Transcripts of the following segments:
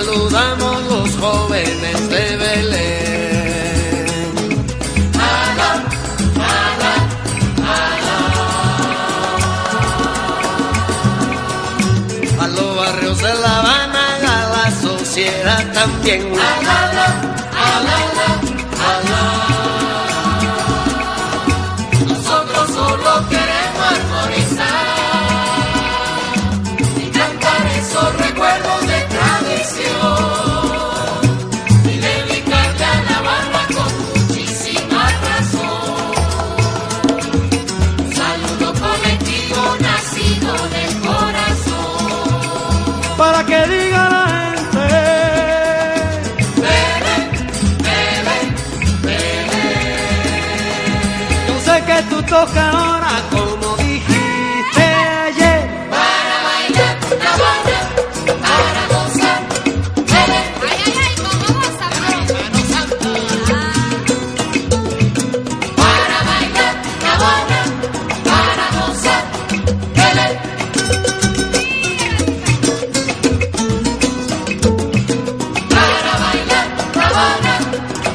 saludamos los jóvenes de Belén. Ala, ala, ala. A los barrios de La Habana, a la sociedad también. Ala, ala, ala, ala. Nosotros solo queremos armonizar y cantar esos recuerdos de tradición y dedicarle a La Habana con muchísima razón. Un saludo colectivo nacido del corazón. Para que diga la gente, Belén, Belén, Belén. yo sé que tú tocas ahora como dijiste ayer. Para bailar La Habana, para gozar, Belén. Ay, ay, ay, ¿cómo vas a ver? Mano Santa. Para bailar La Habana, para gozar, Belén. Para bailar La Habana,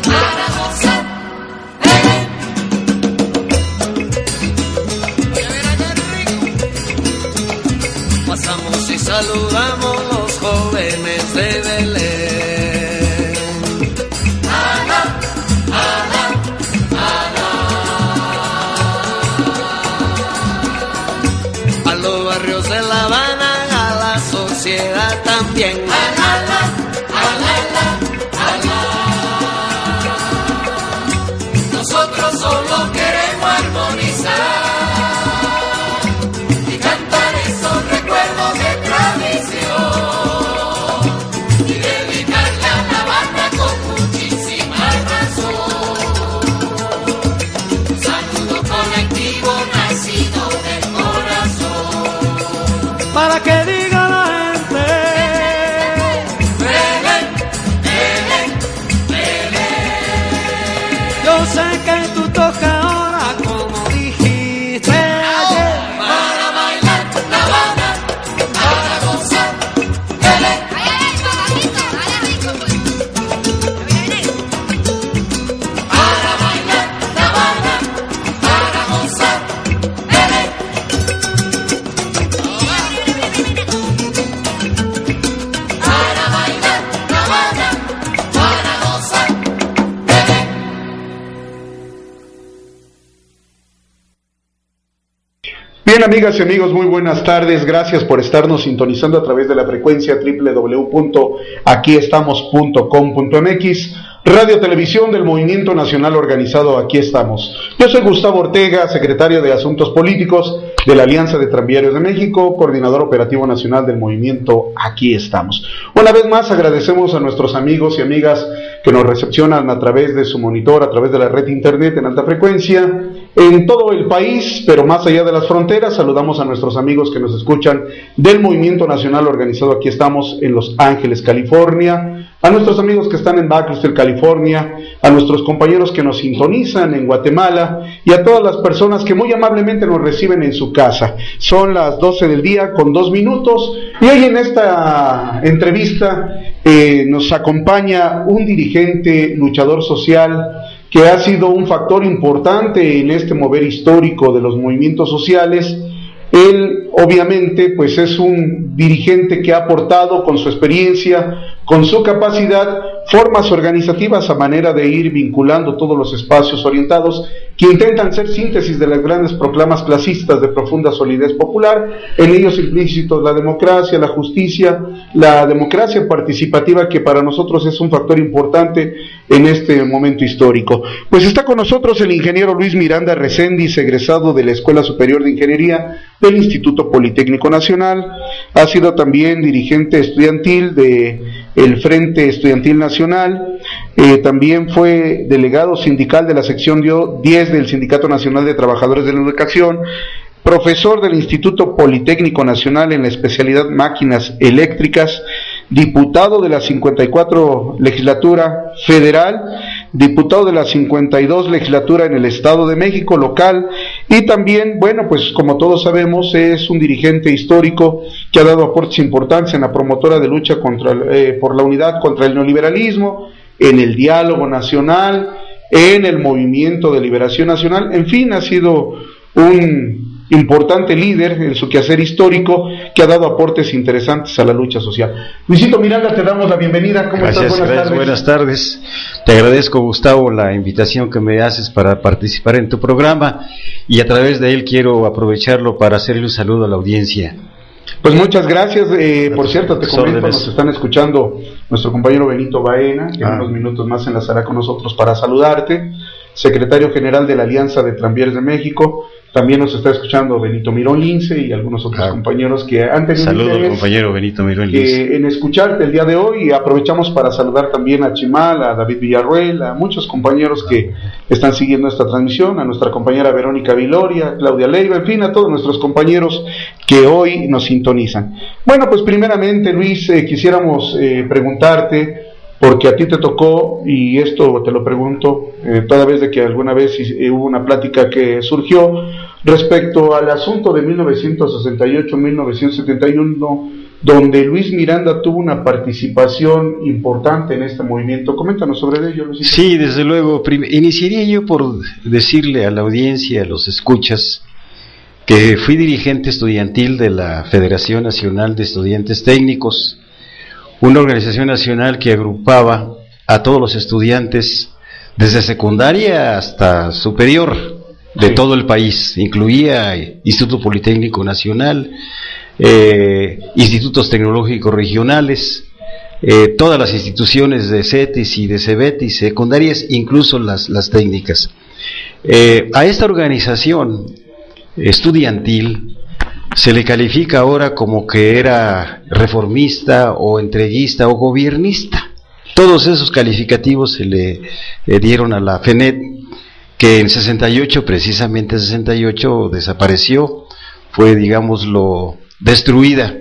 para gozar, Belén. Pasamos y saludamos los jóvenes de Belén. Ala, ala, ala. A los barrios de La Habana, a la sociedad también. Ala, ala, ala, ala. Nosotros solo queremos armonizar y cantar esos recuerdos de tradición y dedicarle a La Habana con muchísima razón. Un saludo colectivo nacido del corazón. Para que diga la gente, Belén, Belén, Belén. yo sé que tú tocas ahora como dijiste ayer. Para bailar La Habana, para gozar, Belén. Ay, ay, ay, papacito, dale rico, pues. Viene. Para bailar La Habana, para gozar, Belén. Para bailar La Habana, para gozar, Belén. Bien, amigas y amigos, muy buenas tardes. Gracias por estarnos sintonizando a través de la frecuencia www.aquiestamos.com.mx, Radio Televisión del Movimiento Nacional Organizado Aquí Estamos. Yo soy Gustavo Ortega, secretario de Asuntos Políticos de la Alianza de Tranviarios de México, coordinador operativo nacional del movimiento Aquí Estamos. Una vez más agradecemos a nuestros amigos y amigas que nos recepcionan a través de su monitor, a través de la red internet en alta frecuencia, en todo el país, pero más allá de las fronteras. Saludamos a nuestros amigos que nos escuchan del Movimiento Nacional Organizado Aquí Estamos en Los Ángeles, California, a nuestros amigos que están en Bakersfield, California, a nuestros compañeros que nos sintonizan en Guatemala y a todas las personas que muy amablemente nos reciben en su casa. Son las 12 del día con 2 minutos y hoy en esta entrevista nos acompaña un dirigente, luchador social, que ha sido un factor importante en este mover histórico de los movimientos sociales. Él obviamente pues es un dirigente que ha aportado con su experiencia, con su capacidad, formas organizativas a manera de ir vinculando todos los espacios orientados que intentan ser síntesis de las grandes proclamas clasistas de profunda solidez popular, en ellos implícitos la democracia, la justicia, la democracia participativa, que para nosotros es un factor importante en este momento histórico. Pues está con nosotros el ingeniero Luis Miranda Reséndiz, egresado de la Escuela Superior de Ingeniería del Instituto Politécnico Nacional. Ha sido también dirigente estudiantil de el Frente Estudiantil Nacional, también fue delegado sindical de la sección 10 del Sindicato Nacional de Trabajadores de la Educación, profesor del Instituto Politécnico Nacional en la especialidad Máquinas Eléctricas, diputado de la 54 legislatura federal, diputado de la 52 legislatura en el Estado de México local, y también, bueno, pues como todos sabemos, es un dirigente histórico que ha dado aportes importantes en la promotora de lucha por la unidad contra el neoliberalismo, en el diálogo nacional, en el movimiento de liberación nacional. En fin, ha sido un importante líder en su quehacer histórico que ha dado aportes interesantes a la lucha social. Luisito Miranda, te damos la bienvenida. ¿Cómo estás? Buenas tardes. Buenas tardes. Te agradezco, Gustavo, la invitación que me haces para participar en tu programa, y a través de él quiero aprovecharlo para hacerle un saludo a la audiencia. Pues muchas gracias. Por cierto, te comento, nos están escuchando nuestro compañero Benito Baena, que en unos minutos más enlazará con nosotros para saludarte, secretario general de la Alianza de Tranvías de México. También nos está escuchando Benito Mirón Lince y algunos otros compañeros que han tenido saludo, compañero Benito Mirón Lince, en escucharte el día de hoy. Y aprovechamos para saludar también a Chimal, a David Villarruel, a muchos compañeros que están siguiendo esta transmisión, a nuestra compañera Verónica Viloria, a Claudia Leiva, en fin, a todos nuestros compañeros que hoy nos sintonizan. Bueno, pues primeramente, Luis, quisiéramos preguntarte, porque a ti te tocó, y esto te lo pregunto toda vez de que alguna vez hubo una plática que surgió respecto al asunto de 1968-1971, donde Luis Miranda tuvo una participación importante en este movimiento. Coméntanos sobre ello, Luis. Sí, desde luego. Iniciaría yo por decirle a la audiencia, a los escuchas, que fui dirigente estudiantil de la Federación Nacional de Estudiantes Técnicos, una organización nacional que agrupaba a todos los estudiantes desde secundaria hasta superior de todo el país. Incluía Instituto Politécnico Nacional, institutos tecnológicos regionales, todas las instituciones de CETIS y de CEBETIS, secundarias, incluso las técnicas. A esta organización estudiantil se le califica ahora como que era reformista o entreguista o gobiernista. Todos esos calificativos se le dieron a la FENET, que en 68, precisamente en 68, desapareció, fue, digámoslo, destruida.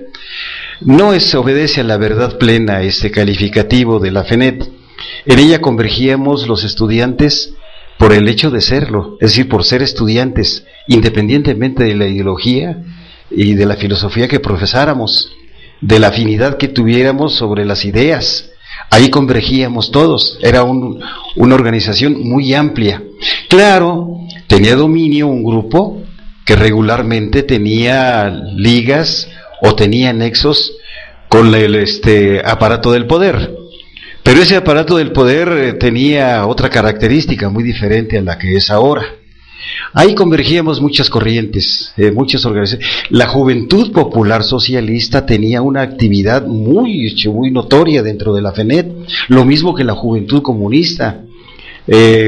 No obedece a la verdad plena este calificativo de la FENET. En ella convergíamos los estudiantes por el hecho de serlo, es decir, por ser estudiantes, independientemente de la ideología y de la filosofía que profesáramos, de la afinidad que tuviéramos sobre las ideas. Ahí convergíamos todos, era una organización muy amplia. Claro, tenía dominio un grupo que regularmente tenía ligas o tenía nexos con el aparato del poder, pero ese aparato del poder tenía otra característica muy diferente a la que es ahora. Ahí convergíamos muchas corrientes, muchas organizaciones. La Juventud Popular Socialista tenía una actividad muy notoria dentro de la FENET, lo mismo que la Juventud Comunista.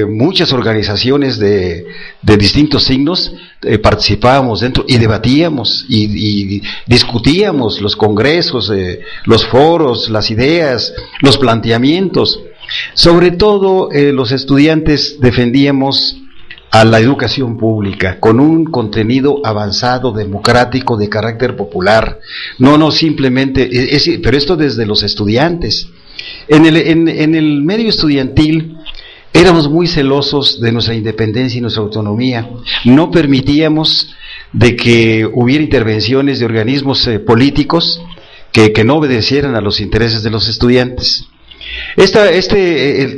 Muchas organizaciones de distintos signos participábamos dentro y debatíamos y discutíamos los congresos, los foros, las ideas, los planteamientos. Sobre todo los estudiantes defendíamos a la educación pública, con un contenido avanzado, democrático, de carácter popular. No simplemente, pero esto desde los estudiantes. En el medio estudiantil éramos muy celosos de nuestra independencia y nuestra autonomía. No permitíamos de que hubiera intervenciones de organismos políticos que no obedecieran a los intereses de los estudiantes.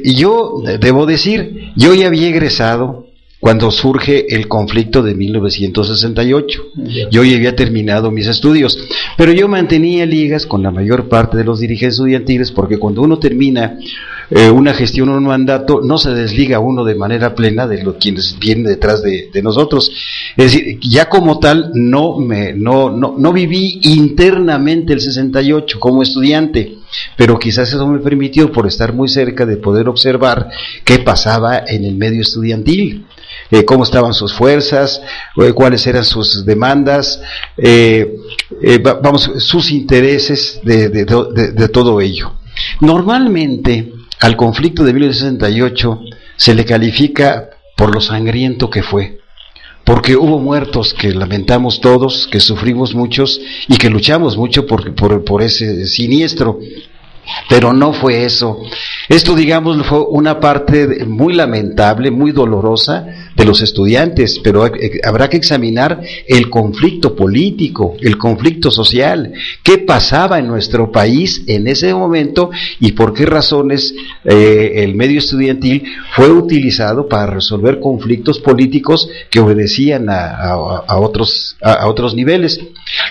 Yo debo decir, yo ya había egresado cuando surge el conflicto de 1968. Yo ya había terminado mis estudios, pero yo mantenía ligas con la mayor parte de los dirigentes estudiantiles, porque cuando uno termina una gestión o un mandato, no se desliga uno de manera plena de quienes vienen detrás de nosotros. Es decir, ya como tal no viví internamente el 68 como estudiante, pero quizás eso me permitió, por estar muy cerca, de poder observar qué pasaba en el medio estudiantil. Cómo estaban sus fuerzas, cuáles eran sus demandas, sus intereses de todo ello. Normalmente al conflicto de 1968 se le califica por lo sangriento que fue, porque hubo muertos que lamentamos todos, que sufrimos muchos y que luchamos mucho por ese siniestro. Pero no fue eso. Esto, digamos, fue una parte muy lamentable, muy dolorosa de los estudiantes, pero habrá que examinar el conflicto político, el conflicto social, qué pasaba en nuestro país en ese momento y por qué razones el medio estudiantil fue utilizado para resolver conflictos políticos que obedecían a otros niveles.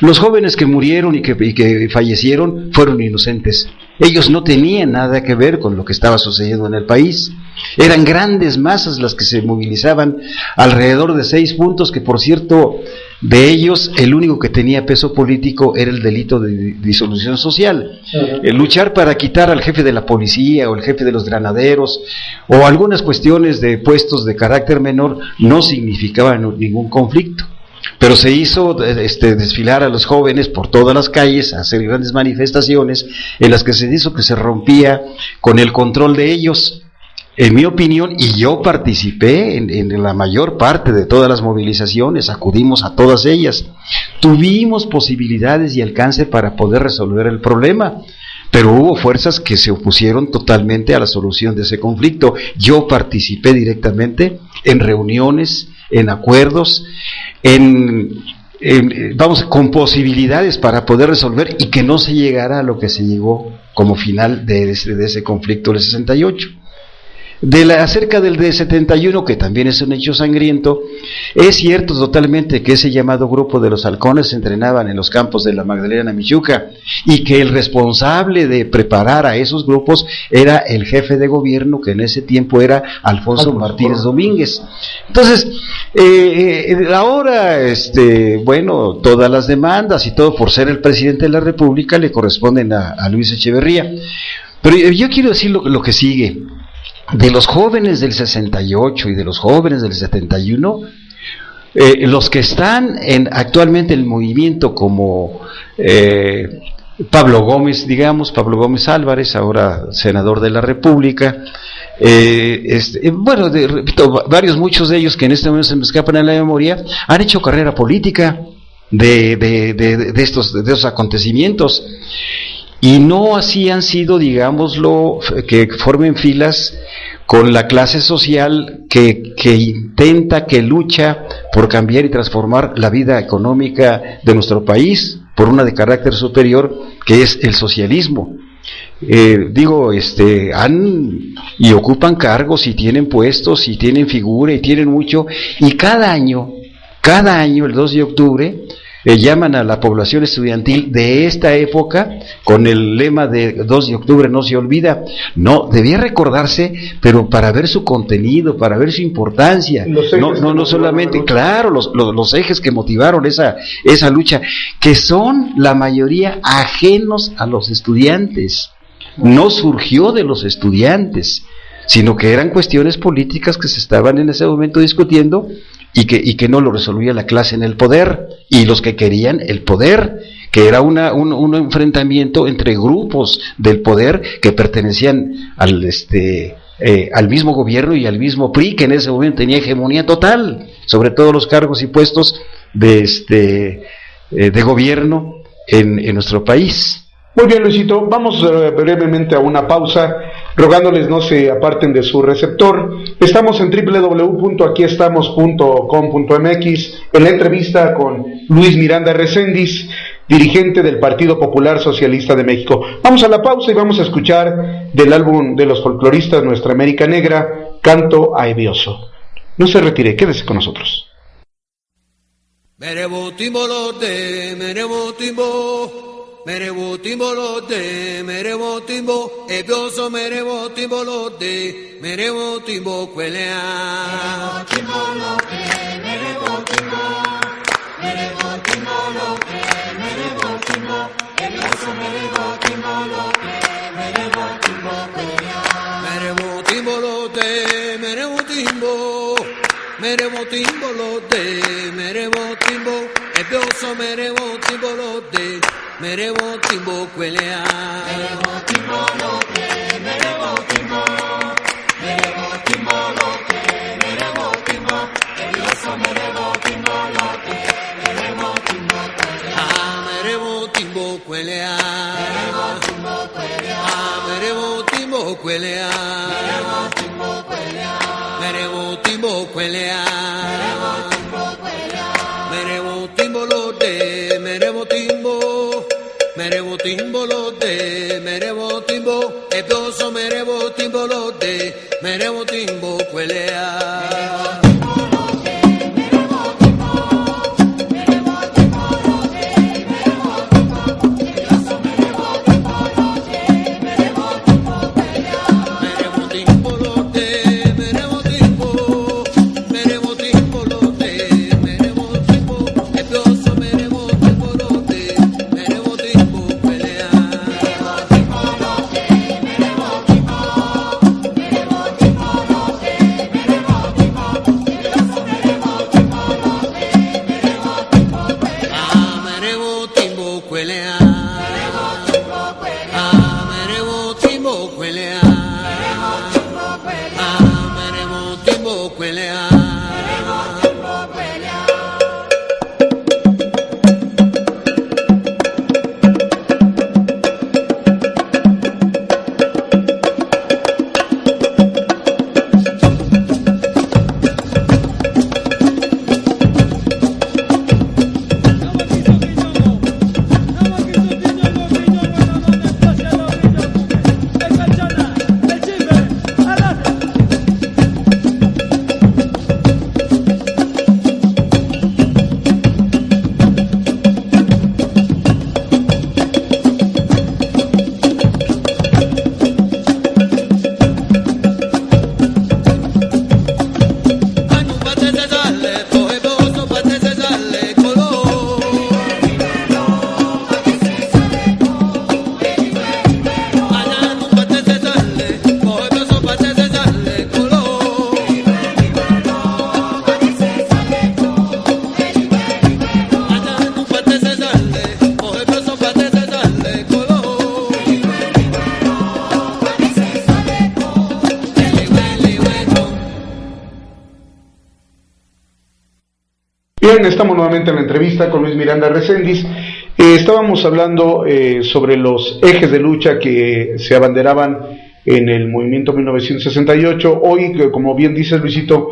Los jóvenes que murieron y que fallecieron fueron inocentes. Ellos no tenían nada que ver con lo que estaba sucediendo en el país. Eran grandes masas las que se movilizaban alrededor de 6 puntos, que por cierto, de ellos el único que tenía peso político era el delito de disolución social. El luchar para quitar al jefe de la policía o el jefe de los granaderos o algunas cuestiones de puestos de carácter menor no significaba ningún conflicto. Pero se hizo desfilar a los jóvenes por todas las calles, hacer grandes manifestaciones en las que se hizo que se rompía con el control de ellos. En mi opinión, y yo participé en la mayor parte de todas las movilizaciones, acudimos a todas ellas, tuvimos posibilidades y alcance para poder resolver el problema, pero hubo fuerzas que se opusieron totalmente a la solución de ese conflicto. Yo participé directamente en reuniones, en acuerdos, con posibilidades para poder resolver y que no se llegara a lo que se llegó como final de ese conflicto del 68. Acerca del de 71, que también es un hecho sangriento, es cierto totalmente que ese llamado grupo de los halcones se entrenaban en los campos de la Magdalena Michuca y que el responsable de preparar a esos grupos era el jefe de gobierno, que en ese tiempo era Alfonso Martínez Domínguez. Entonces, ahora, bueno, todas las demandas y todo por ser el presidente de la República le corresponden a Luis Echeverría. Pero yo quiero decir lo que sigue. De los jóvenes del 68 y de los jóvenes del 71, los que están actualmente en el movimiento como Pablo Gómez Álvarez, ahora senador de la República, repito, muchos de ellos que en este momento se me escapan en la memoria, han hecho carrera política de estos acontecimientos. Y no así han sido, digámoslo, que formen filas con la clase social que intenta, que lucha por cambiar y transformar la vida económica de nuestro país por una de carácter superior, que es el socialismo. Han y ocupan cargos y tienen puestos y tienen figura y tienen mucho, y cada año el 2 de octubre llaman a la población estudiantil de esta época con el lema de 2 de octubre no se olvida. No, debía recordarse, pero para ver su contenido, para ver su importancia, no solamente, claro, los ejes que motivaron esa lucha, que son la mayoría ajenos a los estudiantes, no surgió de los estudiantes, sino que eran cuestiones políticas que se estaban en ese momento discutiendo y que no lo resolvía la clase en el poder, y los que querían el poder, que era un enfrentamiento entre grupos del poder que pertenecían al mismo gobierno y al mismo PRI, que en ese momento tenía hegemonía total sobre todos los cargos y puestos de gobierno en nuestro país. Muy bien, Luisito, vamos brevemente a una pausa, rogándoles no se aparten de su receptor. Estamos en www.aquiestamos.com.mx en la entrevista con Luis Miranda Recendis, dirigente del Partido Popular Socialista de México. Vamos a la pausa y vamos a escuchar del álbum de los folcloristas Nuestra América Negra, Canto a Ebioso. No se retire, quédese con nosotros. Merebo timbolote, merebo timbo. Merebo timbolote, merebo timbo, ebioso merebo timbolote, merebo timbo cuelea. Merebo timbolote, merebo timbo, merebo timbolote, merebo timbo, ebioso merebo timbolote, merebo timbo cuelea. Merebo timbolote, merebo timbo, merebo timbolote, merebo timbo, ebioso merebo timbolote. Merebo timbo cuelea. Merebo timbo lote, merebo timbo. Merebo timbo lote, merebo timbo. Ebioso merebo timbo lote, merebo timbo cuelea. Merebo timbo cuelea. Merebo timbo cuelea. meremo timbo kwelea, meremo timbo lode, meremo timbo lode, meremo timbo ebioso, meremo timbo lode, meremo timbo kwelea. Bien, estamos nuevamente en la entrevista con Luis Miranda Reséndiz. Estábamos hablando sobre los ejes de lucha que se abanderaban en el movimiento 1968. Hoy, como bien dice Luisito,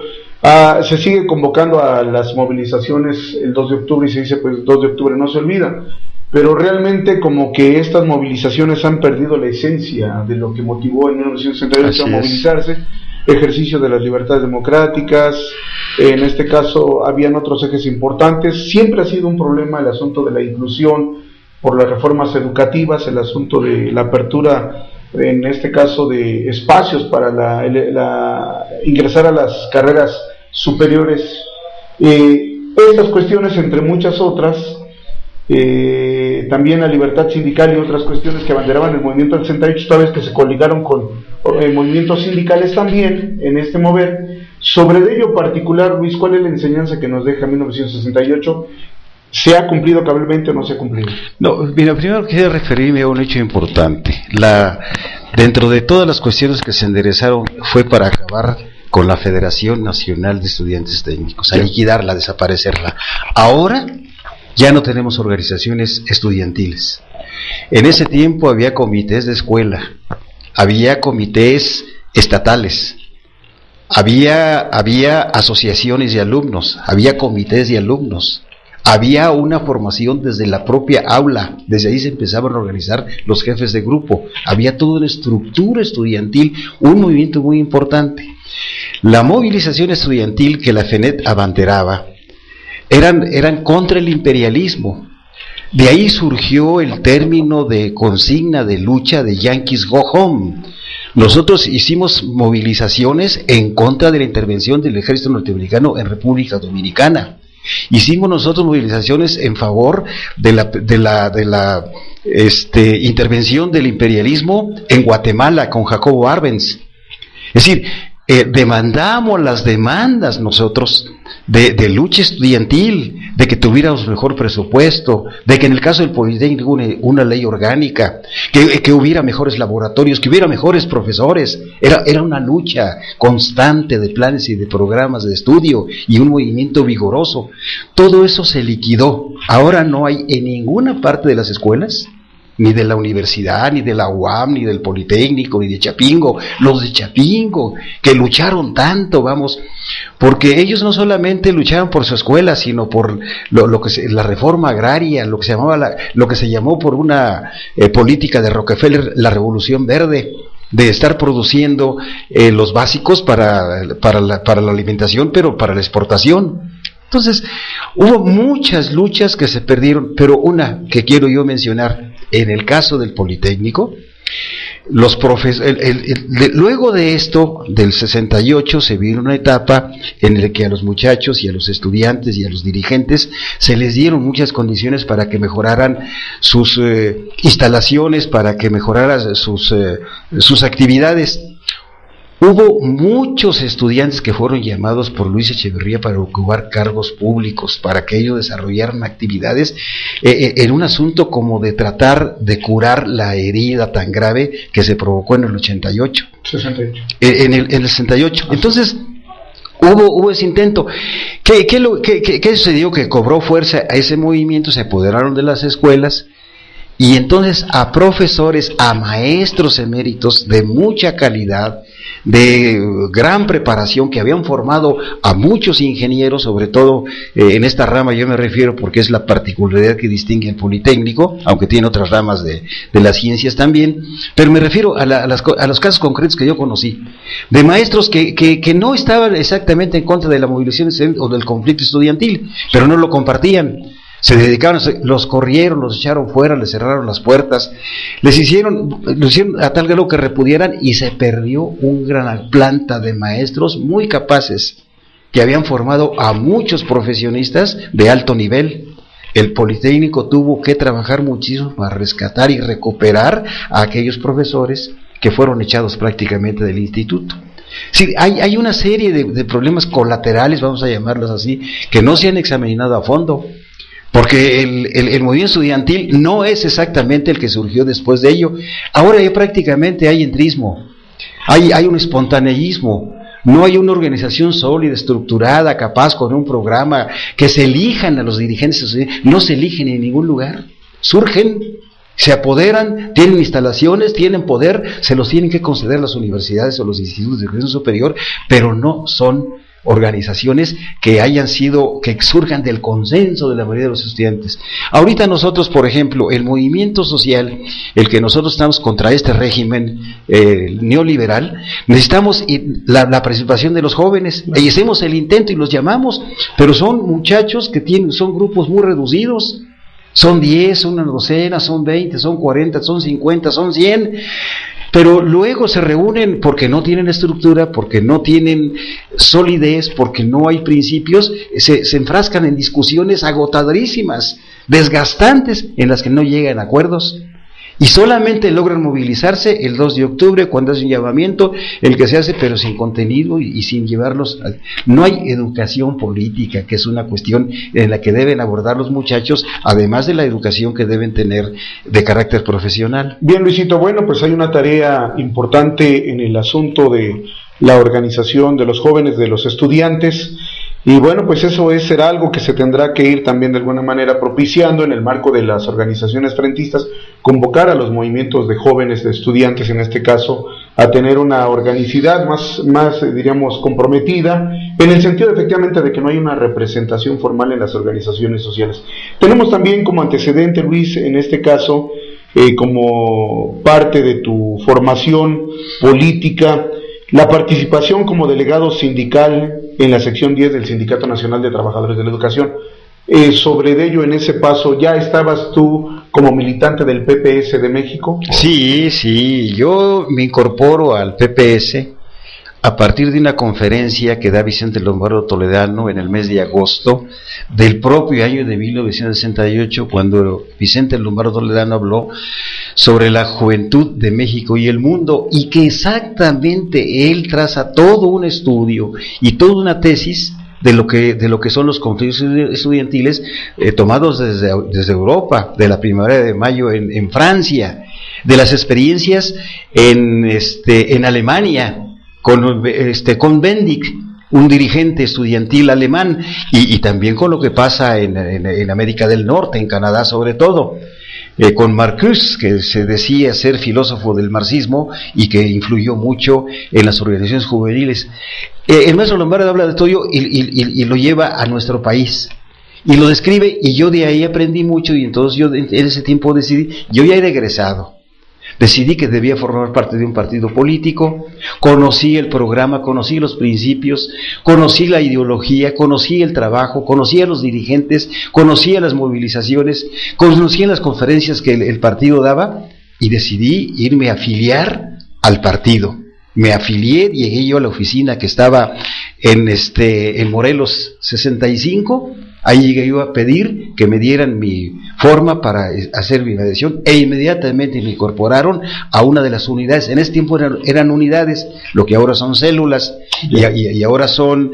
se sigue convocando a las movilizaciones el 2 de octubre y se dice, pues 2 de octubre no se olvida. Pero realmente como que estas movilizaciones han perdido la esencia de lo que motivó en 1968 a movilizarse. Ejercicio de las libertades democráticas, en este caso habían otros ejes importantes. Siempre ha sido un problema el asunto de la inclusión por las reformas educativas, el asunto de la apertura, en este caso, de espacios para ingresar a las carreras superiores. Estas cuestiones, entre muchas otras, también la libertad sindical y otras cuestiones que abanderaban el movimiento del 68, toda vez que se coligaron con movimientos sindicales también en este mover. Sobre ello particular, Luis, ¿cuál es la enseñanza que nos deja 1968? ¿Se ha cumplido cabalmente o no se ha cumplido? No, mira, primero quisiera referirme a un hecho importante. Dentro de todas las cuestiones que se enderezaron fue para acabar con la Federación Nacional de Estudiantes Técnicos, a liquidarla, a desaparecerla. Ahora ya no tenemos organizaciones estudiantiles. En ese tiempo había comités de escuela, había comités estatales, había asociaciones de alumnos, había comités de alumnos, había una formación desde la propia aula, desde ahí se empezaban a organizar los jefes de grupo, había toda una estructura estudiantil, un movimiento muy importante. La movilización estudiantil que la FENET abanderaba eran contra el imperialismo. De ahí surgió el término de consigna de lucha de Yankees Go Home. Nosotros hicimos movilizaciones en contra de la intervención del ejército norteamericano en República Dominicana. Hicimos nosotros movilizaciones en favor de la intervención del imperialismo en Guatemala con Jacobo Arbenz. Es decir, demandamos las demandas nosotros de lucha estudiantil, de que tuviéramos mejor presupuesto, de que en el caso del Politécnico una ley orgánica, que hubiera mejores laboratorios, que hubiera mejores profesores. Era una lucha constante de planes y de programas de estudio y un movimiento vigoroso. Todo eso se liquidó. Ahora no hay en ninguna parte de las escuelas ni de la universidad, ni de la UAM, ni del Politécnico, ni de Chapingo, los de Chapingo, que lucharon tanto, vamos, porque ellos no solamente lucharon por su escuela, sino por la reforma agraria, lo que se llamó por una política de Rockefeller, la Revolución Verde, de estar produciendo los básicos para la alimentación, pero para la exportación. Entonces, hubo muchas luchas que se perdieron, pero una que quiero yo mencionar, en el caso del Politécnico, los luego de esto, del 68, se vino una etapa en la que a los muchachos y a los estudiantes y a los dirigentes se les dieron muchas condiciones para que mejoraran sus instalaciones, para que mejoraran sus actividades. Hubo muchos estudiantes que fueron llamados por Luis Echeverría para ocupar cargos públicos, para que ellos desarrollaran actividades en un asunto como de tratar de curar la herida tan grave que se provocó en el 88. 68. En el 68. Entonces, hubo ese intento. ¿Qué sucedió? Que cobró fuerza a ese movimiento, se apoderaron de las escuelas, y entonces a profesores, a maestros eméritos de mucha calidad, de gran preparación, que habían formado a muchos ingenieros, sobre todo en esta rama yo me refiero porque es la particularidad que distingue el Politécnico, aunque tiene otras ramas de las ciencias también, pero me refiero a los casos concretos que yo conocí, de maestros que no estaban exactamente en contra de la movilización o del conflicto estudiantil, pero no lo compartían. Se dedicaron, los corrieron, los echaron fuera, les cerraron las puertas, lo hicieron a tal grado que repudieran, y se perdió una gran planta de maestros muy capaces que habían formado a muchos profesionistas de alto nivel. El Politécnico tuvo que trabajar muchísimo para rescatar y recuperar a aquellos profesores que fueron echados prácticamente del instituto. Sí, hay una serie de problemas colaterales, vamos a llamarlos así, que no se han examinado a fondo. Porque el movimiento estudiantil no es exactamente el que surgió después de ello. Ahora ya prácticamente hay entrismo, hay un espontaneísmo, no hay una organización sólida, estructurada, capaz, con un programa, que se elijan a los dirigentes, no se eligen en ningún lugar, surgen, se apoderan, tienen instalaciones, tienen poder, se los tienen que conceder las universidades o los institutos de educación superior, pero no son organizaciones que surjan del consenso de la mayoría de los estudiantes. Ahorita nosotros, por ejemplo, el movimiento social, el que nosotros estamos contra este régimen neoliberal, necesitamos la participación de los jóvenes, y hacemos el intento y los llamamos, pero son muchachos que son grupos muy reducidos, son 10, son una docena, son 20, son 40, son 50, son 100, pero luego se reúnen porque no tienen estructura, porque no tienen solidez, porque no hay principios, se enfrascan en discusiones agotadorísimas, desgastantes, en las que no llegan a acuerdos, y solamente logran movilizarse el 2 de octubre, cuando es un llamamiento, el que se hace, pero sin contenido y sin llevarlos. No hay educación política, que es una cuestión en la que deben abordar los muchachos, además de la educación que deben tener de carácter profesional. Bien, Luisito, bueno, pues hay una tarea importante en el asunto de la organización de los jóvenes, de los estudiantes, y bueno, pues eso será algo que se tendrá que ir también de alguna manera propiciando en el marco de las organizaciones frentistas, convocar a los movimientos de jóvenes, de estudiantes en este caso, a tener una organicidad más diríamos, comprometida, en el sentido efectivamente de que no hay una representación formal en las organizaciones sociales. Tenemos también como antecedente, Luis, en este caso, como parte de tu formación política, la participación como delegado sindical en la sección 10 del Sindicato Nacional de Trabajadores de la Educación. Sobre ello, en ese paso, ¿ya estabas tú como militante del PPS de México? Sí, yo me incorporo al PPS a partir de una conferencia que da Vicente Lombardo Toledano en el mes de agosto del propio año de 1968, cuando Vicente Lombardo Toledano habló sobre la juventud de México y el mundo, y que exactamente él traza todo un estudio y toda una tesis de lo que son los conflictos estudiantiles tomados desde Europa, de la Primavera de Mayo en Francia, de las experiencias en Alemania, con Bendick, un dirigente estudiantil alemán, y también con lo que pasa en América del Norte, en Canadá sobre todo. con Marcuse, que se decía ser filósofo del marxismo y que influyó mucho en las organizaciones juveniles. El maestro Lombardo habla de todo ello y lo lleva a nuestro país. Y lo describe, y yo de ahí aprendí mucho, y entonces yo en ese tiempo decidí, yo ya era egresado, decidí que debía formar parte de un partido político, conocí el programa, conocí los principios, conocí la ideología, conocí el trabajo, conocí a los dirigentes, conocí a las movilizaciones, conocí las conferencias que el partido daba, y decidí irme a afiliar al partido. Me afilié, llegué yo a la oficina que estaba en Morelos 65, ahí llegué yo a pedir que me dieran mi forma para hacer mi adhesión, e inmediatamente me incorporaron a una de las unidades. En ese tiempo eran unidades, lo que ahora son células, y ahora son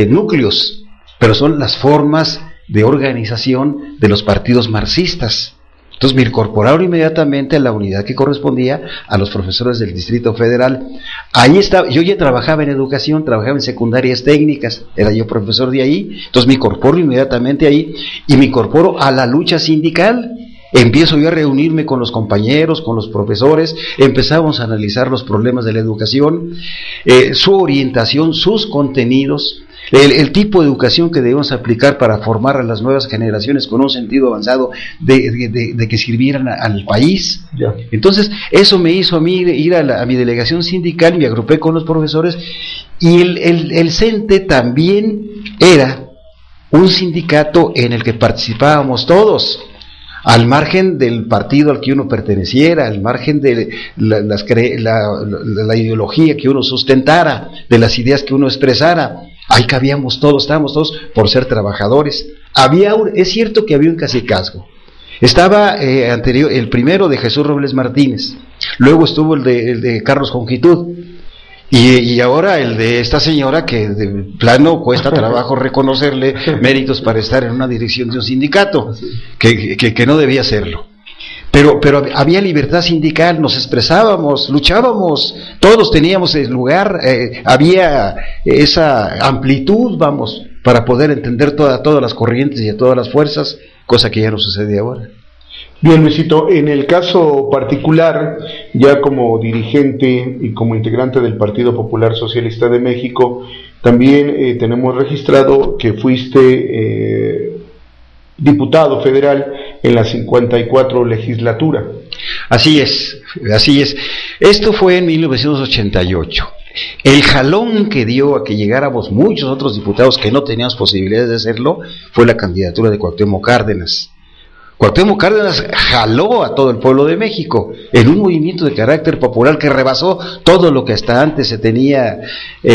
núcleos, pero son las formas de organización de los partidos marxistas. Entonces me incorporaron inmediatamente a la unidad que correspondía a los profesores del Distrito Federal. Ahí estaba, yo ya trabajaba en educación, trabajaba en secundarias técnicas, era yo profesor de ahí, entonces me incorporo inmediatamente ahí y me incorporo a la lucha sindical. Empiezo yo a reunirme con los compañeros, con los profesores, empezamos a analizar los problemas de la educación, su orientación, sus contenidos, el tipo de educación que debemos aplicar para formar a las nuevas generaciones con un sentido avanzado de que sirvieran al país. Ya. Entonces eso me hizo a mí ir a mi delegación sindical, me agrupé con los profesores, y el CENTE también era un sindicato en el que participábamos todos, al margen del partido al que uno perteneciera, al margen de la ideología que uno sustentara, de las ideas que uno expresara. Ahí cabíamos todos, estábamos todos por ser trabajadores. Es cierto que había un cacicazgo. Estaba el primero de Jesús Robles Martínez, luego estuvo el de Carlos Jongitud, y ahora el de esta señora que de plano cuesta trabajo reconocerle méritos para estar en una dirección de un sindicato, que no debía serlo. Pero había libertad sindical, nos expresábamos, luchábamos, todos teníamos el lugar, había esa amplitud, para poder entender todas las corrientes y a todas las fuerzas, cosa que ya no sucede ahora. Bien, Luisito, en el caso particular, ya como dirigente y como integrante del Partido Popular Socialista de México, también tenemos registrado que fuiste diputado federal en la 54 legislatura. Así es. Esto fue en 1988. El jalón que dio a que llegáramos muchos otros diputados que no teníamos posibilidades de hacerlo fue la candidatura de Cuauhtémoc Cárdenas. Cuauhtémoc Cárdenas jaló a todo el pueblo de México en un movimiento de carácter popular que rebasó todo lo que hasta antes se tenía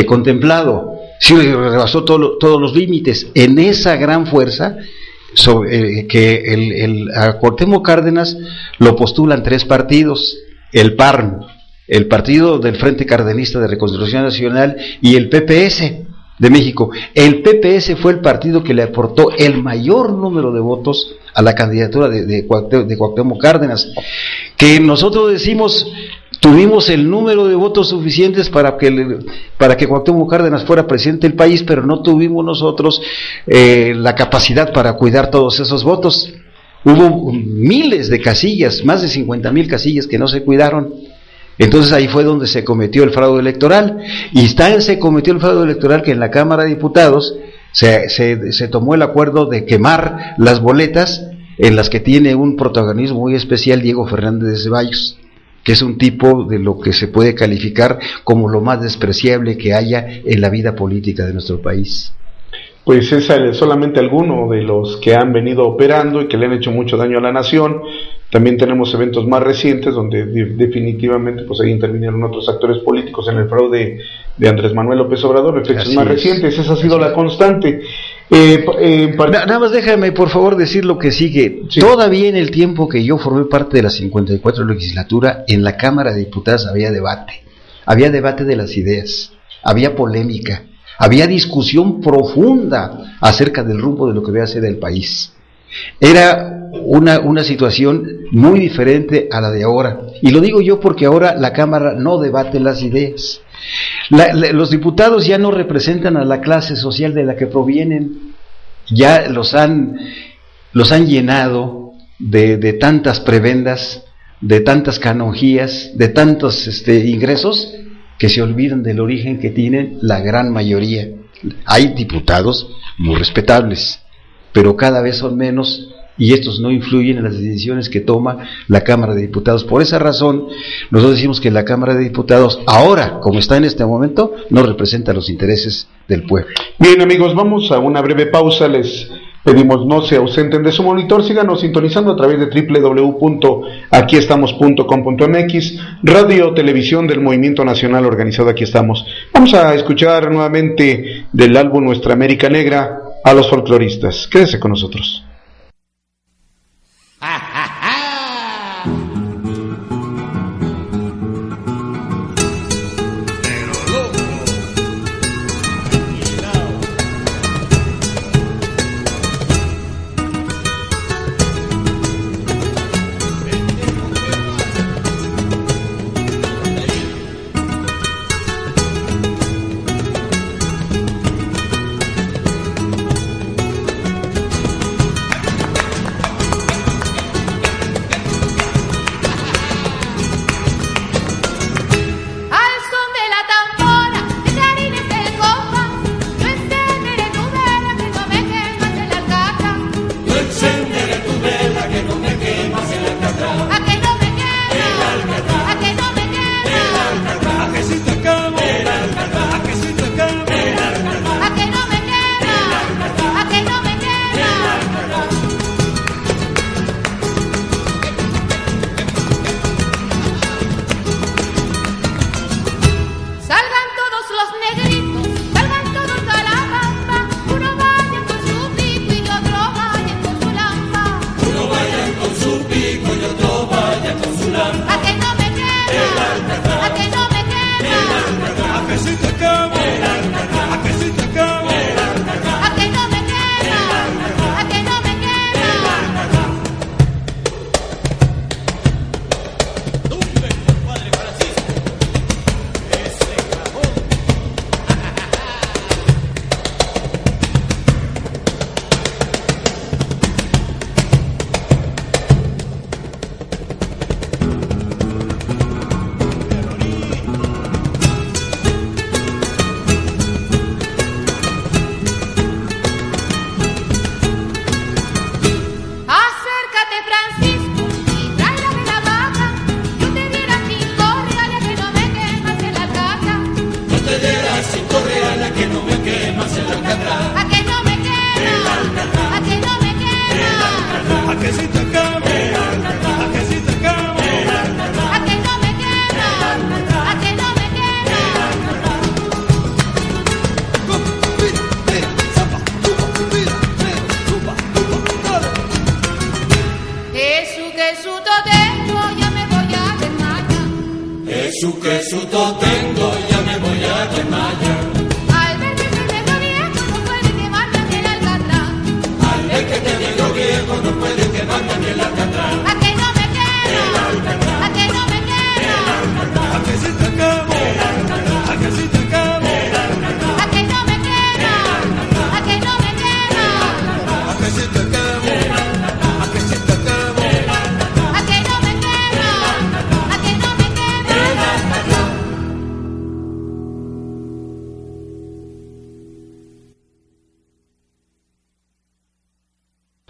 contemplado. Sí, rebasó todos los límites. En esa gran fuerza a Cuauhtémoc Cárdenas lo postulan 3 partidos: el PARN, el Partido del Frente Cardenista de Reconstrucción Nacional, y el PPS de México. El PPS fue el partido que le aportó el mayor número de votos a la candidatura de Cuauhtémoc Cárdenas, que nosotros decimos tuvimos el número de votos suficientes para que Cuauhtémoc Cárdenas fuera presidente del país, pero no tuvimos nosotros la capacidad para cuidar todos esos votos. Hubo miles de casillas, más de 50,000 casillas que no se cuidaron. Entonces ahí fue donde se cometió el fraude electoral, y se cometió el fraude electoral que en la Cámara de Diputados se tomó el acuerdo de quemar las boletas en las que tiene un protagonismo muy especial Diego Fernández de Ceballos, que es un tipo de lo que se puede calificar como lo más despreciable que haya en la vida política de nuestro país. Pues es solamente alguno de los que han venido operando y que le han hecho mucho daño a la nación. También tenemos eventos más recientes donde definitivamente pues ahí intervinieron otros actores políticos en el fraude de Andrés Manuel López Obrador, fechas más recientes. Esa ha sido la constante. Nada más déjame por favor decir lo que sigue. Sí. Todavía en el tiempo que yo formé parte de la 54 legislatura, en la Cámara de Diputados había debate de las ideas, había polémica, había discusión profunda acerca del rumbo de lo que debe hacer el país. Era una situación muy diferente a la de ahora, y lo digo yo porque ahora la Cámara no debate las ideas. Los diputados ya no representan a la clase social de la que provienen, ya los han llenado de tantas prebendas, de tantas canonjías, de tantos ingresos, que se olvidan del origen que tienen la gran mayoría. Hay diputados muy respetables, pero cada vez son menos, y estos no influyen en las decisiones que toma la Cámara de Diputados. Por esa razón, nosotros decimos que la Cámara de Diputados, ahora, como está en este momento, no representa los intereses del pueblo. Bien, amigos, vamos a una breve pausa. Les pedimos no se ausenten de su monitor, síganos sintonizando a través de www.aquiestamos.com.mx, radio televisión del Movimiento Nacional Organizado Aquí Estamos. Vamos a escuchar nuevamente del álbum Nuestra América Negra a los folcloristas. Quédese con nosotros.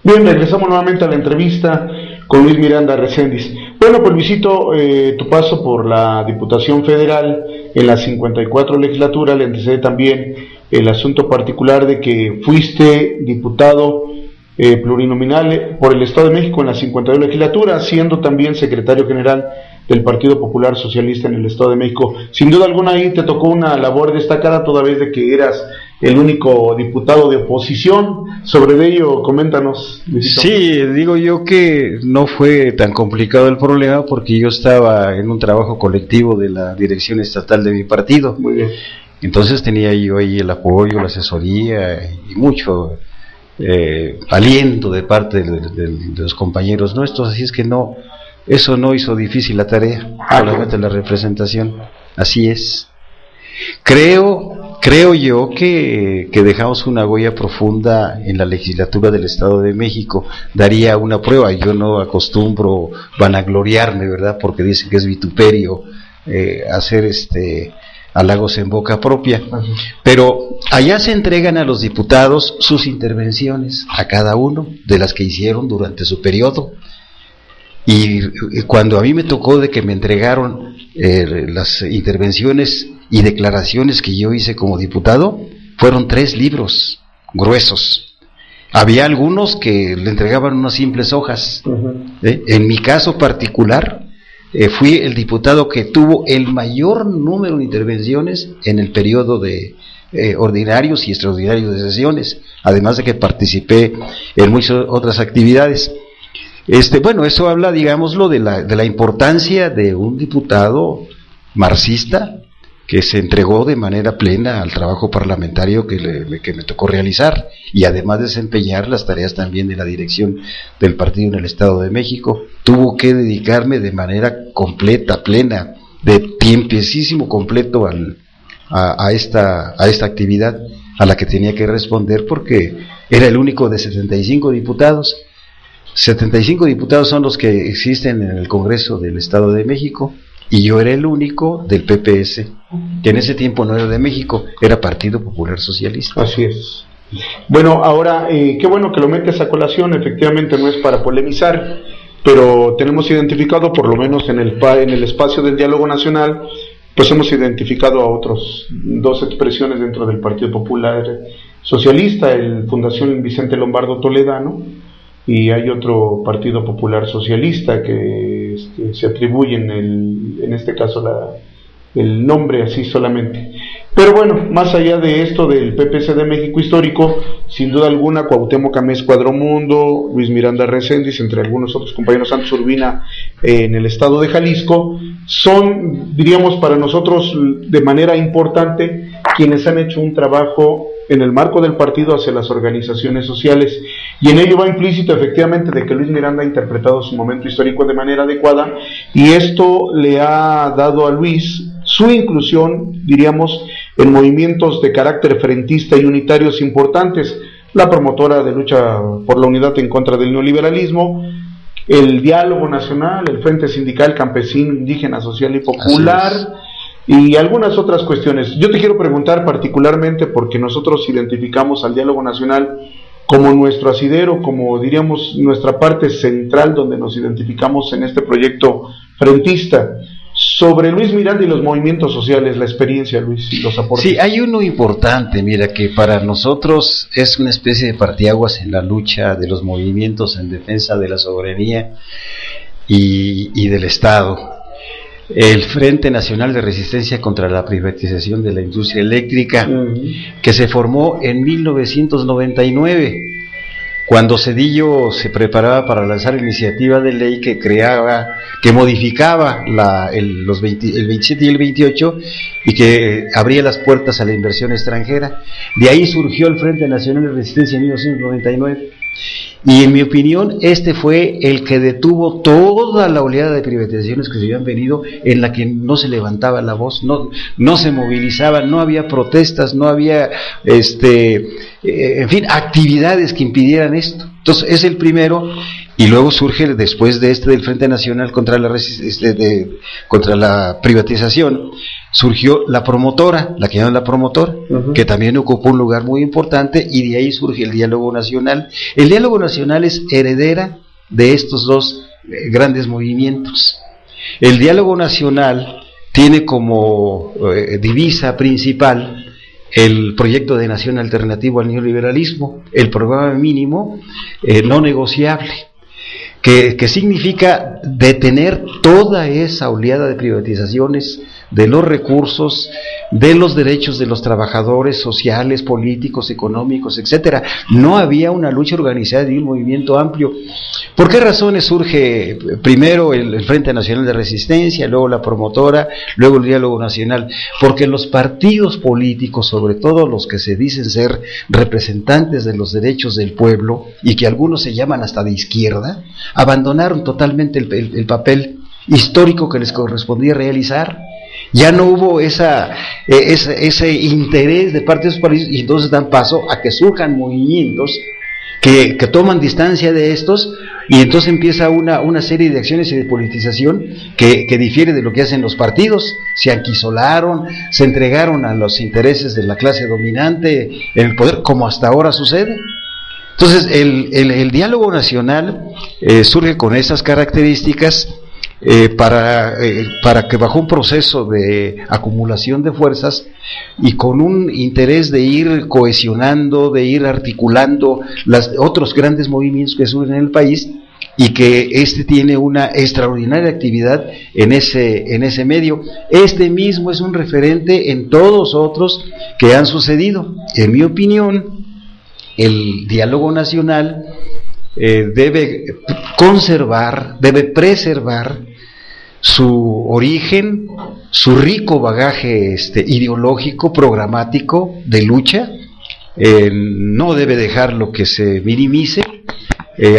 Bien, regresamos nuevamente a la entrevista con Luis Miranda Recendis. Bueno, pues Luisito, tu paso por la Diputación Federal en la 54 legislatura le antecede también el asunto particular de que fuiste diputado plurinominal por el Estado de México en la 52 legislatura, siendo también secretario general del Partido Popular Socialista en el Estado de México. Sin duda alguna ahí te tocó una labor destacada, toda vez de que eras el único diputado de oposición. Sobre ello, coméntanos, Luisito. Sí, digo yo que no fue tan complicado el problema, porque yo estaba en un trabajo colectivo de la dirección estatal de mi partido. Muy bien. Entonces tenía yo ahí el apoyo, la asesoría y mucho aliento de parte de los compañeros nuestros, así es que no, eso no hizo difícil la tarea, solamente la representación. Así es. Creo creo yo que dejamos una huella profunda en la legislatura del Estado de México. Daría una prueba. Yo no acostumbro vanagloriarme, ¿verdad? Porque dicen que es vituperio hacer halagos en boca propia. Pero allá se entregan a los diputados sus intervenciones, a cada uno de las que hicieron durante su periodo. Y cuando a mí me tocó de que me entregaron las intervenciones y declaraciones que yo hice como diputado, fueron 3 libros gruesos. Había algunos que le entregaban unas simples hojas. En mi caso particular, fui el diputado que tuvo el mayor número de intervenciones en el periodo de ordinarios y extraordinarios de sesiones, además de que participé en muchas otras actividades. Bueno, eso habla, digámoslo, de la importancia de un diputado marxista que se entregó de manera plena al trabajo parlamentario que me tocó realizar, y además desempeñar las tareas también de la dirección del partido en el Estado de México. Tuvo que dedicarme de manera completa, plena, de tiempecísimo completo a esta actividad a la que tenía que responder, porque era el único de 75 diputados. 75 diputados son los que existen en el Congreso del Estado de México, y yo era el único del PPS, que en ese tiempo no era de México, era Partido Popular Socialista. Así es. Bueno, ahora, qué bueno que lo metes a colación. Efectivamente no es para polemizar, pero tenemos identificado, por lo menos en el espacio del diálogo nacional, pues hemos identificado a otros 2 expresiones dentro del Partido Popular Socialista, el Fundación Vicente Lombardo Toledano, y hay otro Partido Popular Socialista que se atribuyen en este caso el nombre así solamente. Pero bueno, más allá de esto del PPC de México histórico, sin duda alguna Cuauhtémoc Amez Cuadromundo, Luis Miranda Reséndiz, entre algunos otros compañeros, Santos Urbina en el estado de Jalisco, son, diríamos, para nosotros de manera importante quienes han hecho un trabajo en el marco del partido hacia las organizaciones sociales, y en ello va implícito efectivamente de que Luis Miranda ha interpretado su momento histórico de manera adecuada, y esto le ha dado a Luis su inclusión, diríamos, en movimientos de carácter frentista y unitarios importantes: la promotora de lucha por la unidad en contra del neoliberalismo, el diálogo nacional, el Frente Sindical Campesino, Indígena, Social y Popular, y algunas otras cuestiones. Yo te quiero preguntar particularmente, porque nosotros identificamos al diálogo nacional como nuestro asidero, como diríamos nuestra parte central donde nos identificamos en este proyecto frentista. Sobre Luis Miranda y los movimientos sociales, la experiencia, Luis, y los aportes. Sí, hay uno importante, mira, que para nosotros es una especie de parteaguas en la lucha de los movimientos en defensa de la soberanía y del Estado. El Frente Nacional de Resistencia contra la Privatización de la Industria Eléctrica, que se formó en 1999, cuando Zedillo se preparaba para lanzar iniciativa de ley que modificaba el 27 y el 28 y que abría las puertas a la inversión extranjera. De ahí surgió el Frente Nacional de Resistencia en 1999. Y en mi opinión, este fue el que detuvo toda la oleada de privatizaciones que se habían venido, en la que no se levantaba la voz, no se movilizaba, no había protestas, no había, en fin, actividades que impidieran esto. Entonces, es el primero, y luego surge después de del Frente Nacional contra la privatización, surgió la promotora, la que llaman la promotora, que también ocupó un lugar muy importante, y de ahí surge el diálogo nacional. El diálogo nacional es heredera de estos 2 grandes movimientos. El diálogo nacional tiene como divisa principal el proyecto de nación alternativo al neoliberalismo, el programa mínimo no negociable, que significa detener toda esa oleada de privatizaciones de los recursos, de los derechos de los trabajadores sociales, políticos, económicos, etcétera. No había una lucha organizada y un movimiento amplio. ¿Por qué razones surge primero el Frente Nacional de Resistencia, luego la promotora, luego el diálogo nacional? Porque los partidos políticos, sobre todo los que se dicen ser representantes de los derechos del pueblo, y que algunos se llaman hasta de izquierda, abandonaron totalmente el papel histórico que les correspondía realizar. Ya no hubo ese interés de parte de esos países, y entonces dan paso a que surjan movimientos que toman distancia de estos, y entonces empieza una serie de acciones y de politización que difiere de lo que hacen los partidos. Se anquisolaron, se entregaron a los intereses de la clase dominante en el poder, como hasta ahora sucede. Entonces el diálogo nacional surge con esas características, para que bajo un proceso de acumulación de fuerzas y con un interés de ir cohesionando, de ir articulando los otros grandes movimientos que surgen en el país, y que tiene una extraordinaria actividad en ese medio. Este mismo es un referente en todos otros que han sucedido. En mi opinión, el diálogo nacional debe conservar, debe preservar su origen, su rico bagaje ideológico, programático, de lucha. No debe dejarlo que se minimice.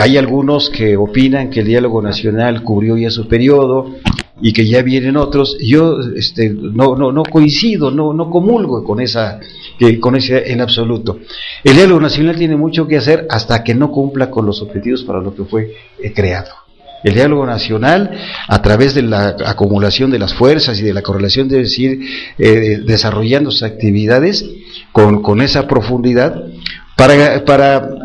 Hay algunos que opinan que el diálogo nacional cubrió ya su periodo y que ya vienen otros. Yo no coincido, no comulgo con ese en absoluto. El diálogo nacional tiene mucho que hacer hasta que no cumpla con los objetivos para lo que fue creado. El diálogo nacional, a través de la acumulación de las fuerzas y de la correlación, debe ir desarrollando sus actividades con esa profundidad, para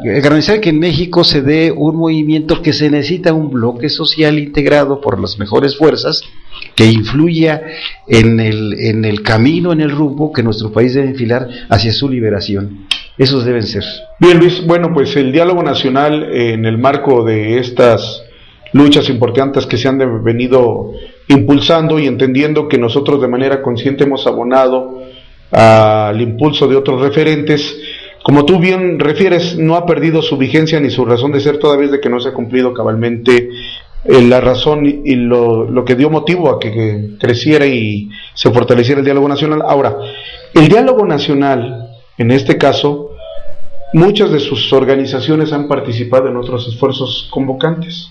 garantizar que en México se dé un movimiento, que se necesita un bloque social integrado por las mejores fuerzas, que influya en el camino, en el rumbo que nuestro país debe enfilar hacia su liberación. Esos deben ser. Bien, Luis, bueno, pues el diálogo nacional, en el marco de estas luchas importantes que se han venido impulsando, y entendiendo que nosotros de manera consciente hemos abonado al impulso de otros referentes, como tú bien refieres, no ha perdido su vigencia ni su razón de ser, toda vez de que no se ha cumplido cabalmente la razón y lo que dio motivo a que creciera y se fortaleciera el diálogo nacional. Ahora, el diálogo nacional, en este caso, muchas de sus organizaciones han participado en otros esfuerzos convocantes.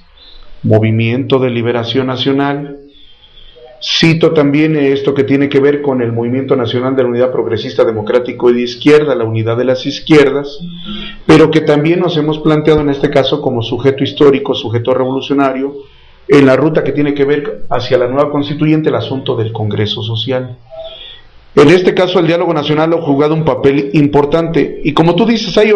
Movimiento de Liberación Nacional. Cito también esto que tiene que ver con el Movimiento Nacional de la Unidad Progresista Democrático y de Izquierda, la unidad de las izquierdas, pero que también nos hemos planteado en este caso como sujeto histórico, sujeto revolucionario, en la ruta que tiene que ver hacia la nueva constituyente, el asunto del Congreso Social. En este caso el diálogo nacional ha jugado un papel importante, y como tú dices, hay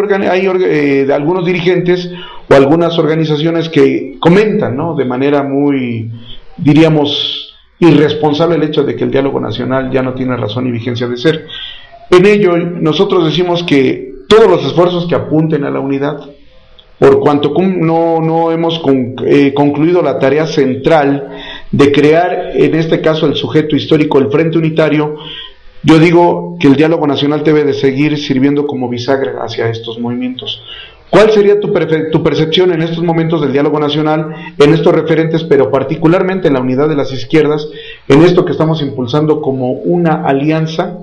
algunos dirigentes o algunas organizaciones que comentan, ¿no?, de manera muy, diríamos, irresponsable, el hecho de que el diálogo nacional ya no tiene razón y vigencia de ser. En ello nosotros decimos que todos los esfuerzos que apunten a la unidad, por cuanto no hemos concluido la tarea central de crear, en este caso el sujeto histórico, el Frente Unitario, yo digo que el diálogo nacional debe de seguir sirviendo como bisagra hacia estos movimientos. ¿Cuál sería tu percepción en estos momentos del diálogo nacional, en estos referentes, pero particularmente en la unidad de las izquierdas, en esto que estamos impulsando como una alianza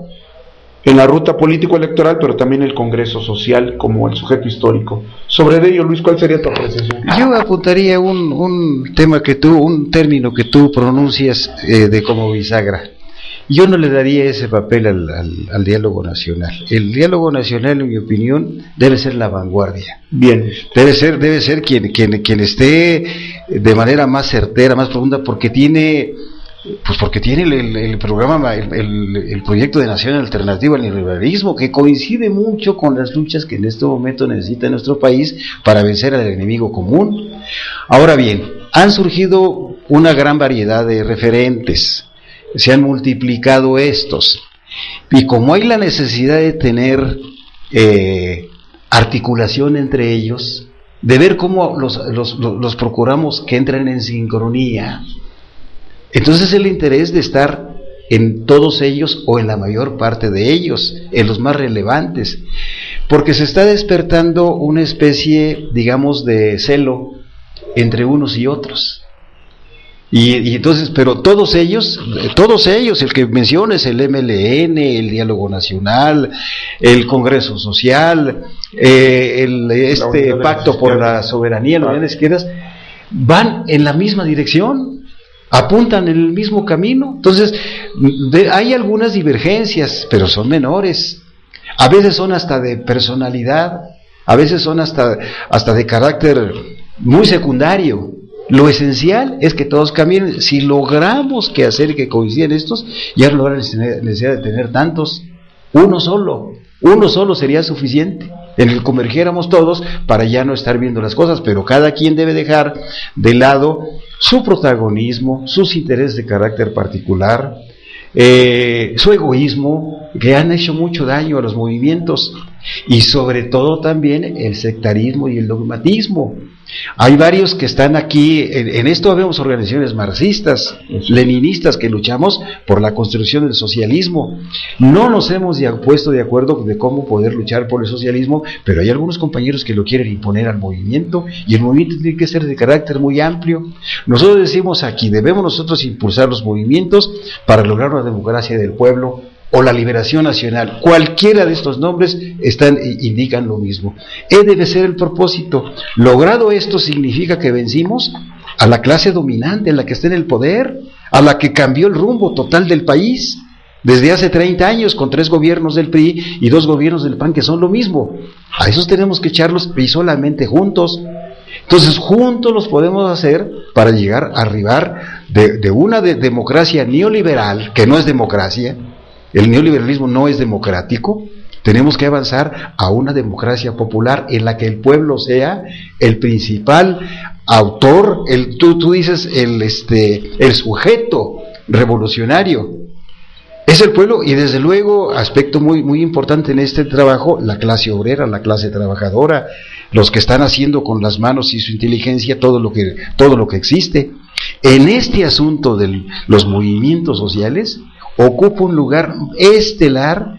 en la ruta político-electoral, pero también el Congreso Social como el sujeto histórico? Sobre ello, Luis, ¿cuál sería tu apreciación? Yo apuntaría un término que tú pronuncias de como bisagra. Yo no le daría ese papel al diálogo nacional. El diálogo nacional, en mi opinión, debe ser la vanguardia. Bien. Debe ser quien esté de manera más certera, más profunda, porque tiene el programa, el proyecto de nación alternativa al neoliberalismo, que coincide mucho con las luchas que en este momento necesita nuestro país para vencer al enemigo común. Ahora bien, han surgido una gran variedad de referentes. Se han multiplicado estos, y como hay la necesidad de tener articulación entre ellos, de ver cómo los procuramos que entren en sincronía, entonces el interés de estar en todos ellos, o en la mayor parte de ellos, en los más relevantes, porque se está despertando una especie, digamos, de celo entre unos y otros. Y entonces, pero todos ellos, el que menciones, el MLN, el Diálogo Nacional, el Congreso Social, Pacto por la Soberanía, las izquierdas, van en la misma dirección. apuntan en el mismo camino. Entonces, hay algunas divergencias, pero son menores. A veces son hasta de personalidad, a veces son hasta de carácter muy secundario. Lo esencial es que todos caminen. Si logramos hacer que coincidan estos, ya no habrá necesidad de tener tantos. Uno solo sería suficiente, en el que convergiéramos todos para ya no estar viendo las cosas, pero cada quien debe dejar de lado su protagonismo, sus intereses de carácter particular, su egoísmo, que han hecho mucho daño a los movimientos, y sobre todo también el sectarismo y el dogmatismo. Hay varios que están aquí, en esto vemos organizaciones marxistas, leninistas, que luchamos por la construcción del socialismo. No nos hemos puesto de acuerdo de cómo poder luchar por el socialismo, pero hay algunos compañeros que lo quieren imponer al movimiento, y el movimiento tiene que ser de carácter muy amplio. Nosotros decimos aquí, debemos nosotros impulsar los movimientos para lograr una democracia del pueblo, o la liberación nacional. Cualquiera de estos nombres indican lo mismo. Debe ser el propósito. Logrado esto, significa que vencimos a la clase dominante, la que está en el poder, a la que cambió el rumbo total del país desde hace 30 años, con 3 gobiernos del PRI y 2 gobiernos del PAN, que son lo mismo. A esos tenemos que echarlos, y solamente juntos. Entonces, juntos los podemos hacer para llegar a arribar de una democracia neoliberal, que no es democracia. El neoliberalismo no es democrático. Tenemos que avanzar a una democracia popular en la que el pueblo sea el principal autor, tú dices el sujeto revolucionario. Es el pueblo, y desde luego, aspecto muy, muy importante en este trabajo, la clase obrera, la clase trabajadora, los que están haciendo con las manos y su inteligencia todo lo que existe. En este asunto de los movimientos sociales, ocupa un lugar estelar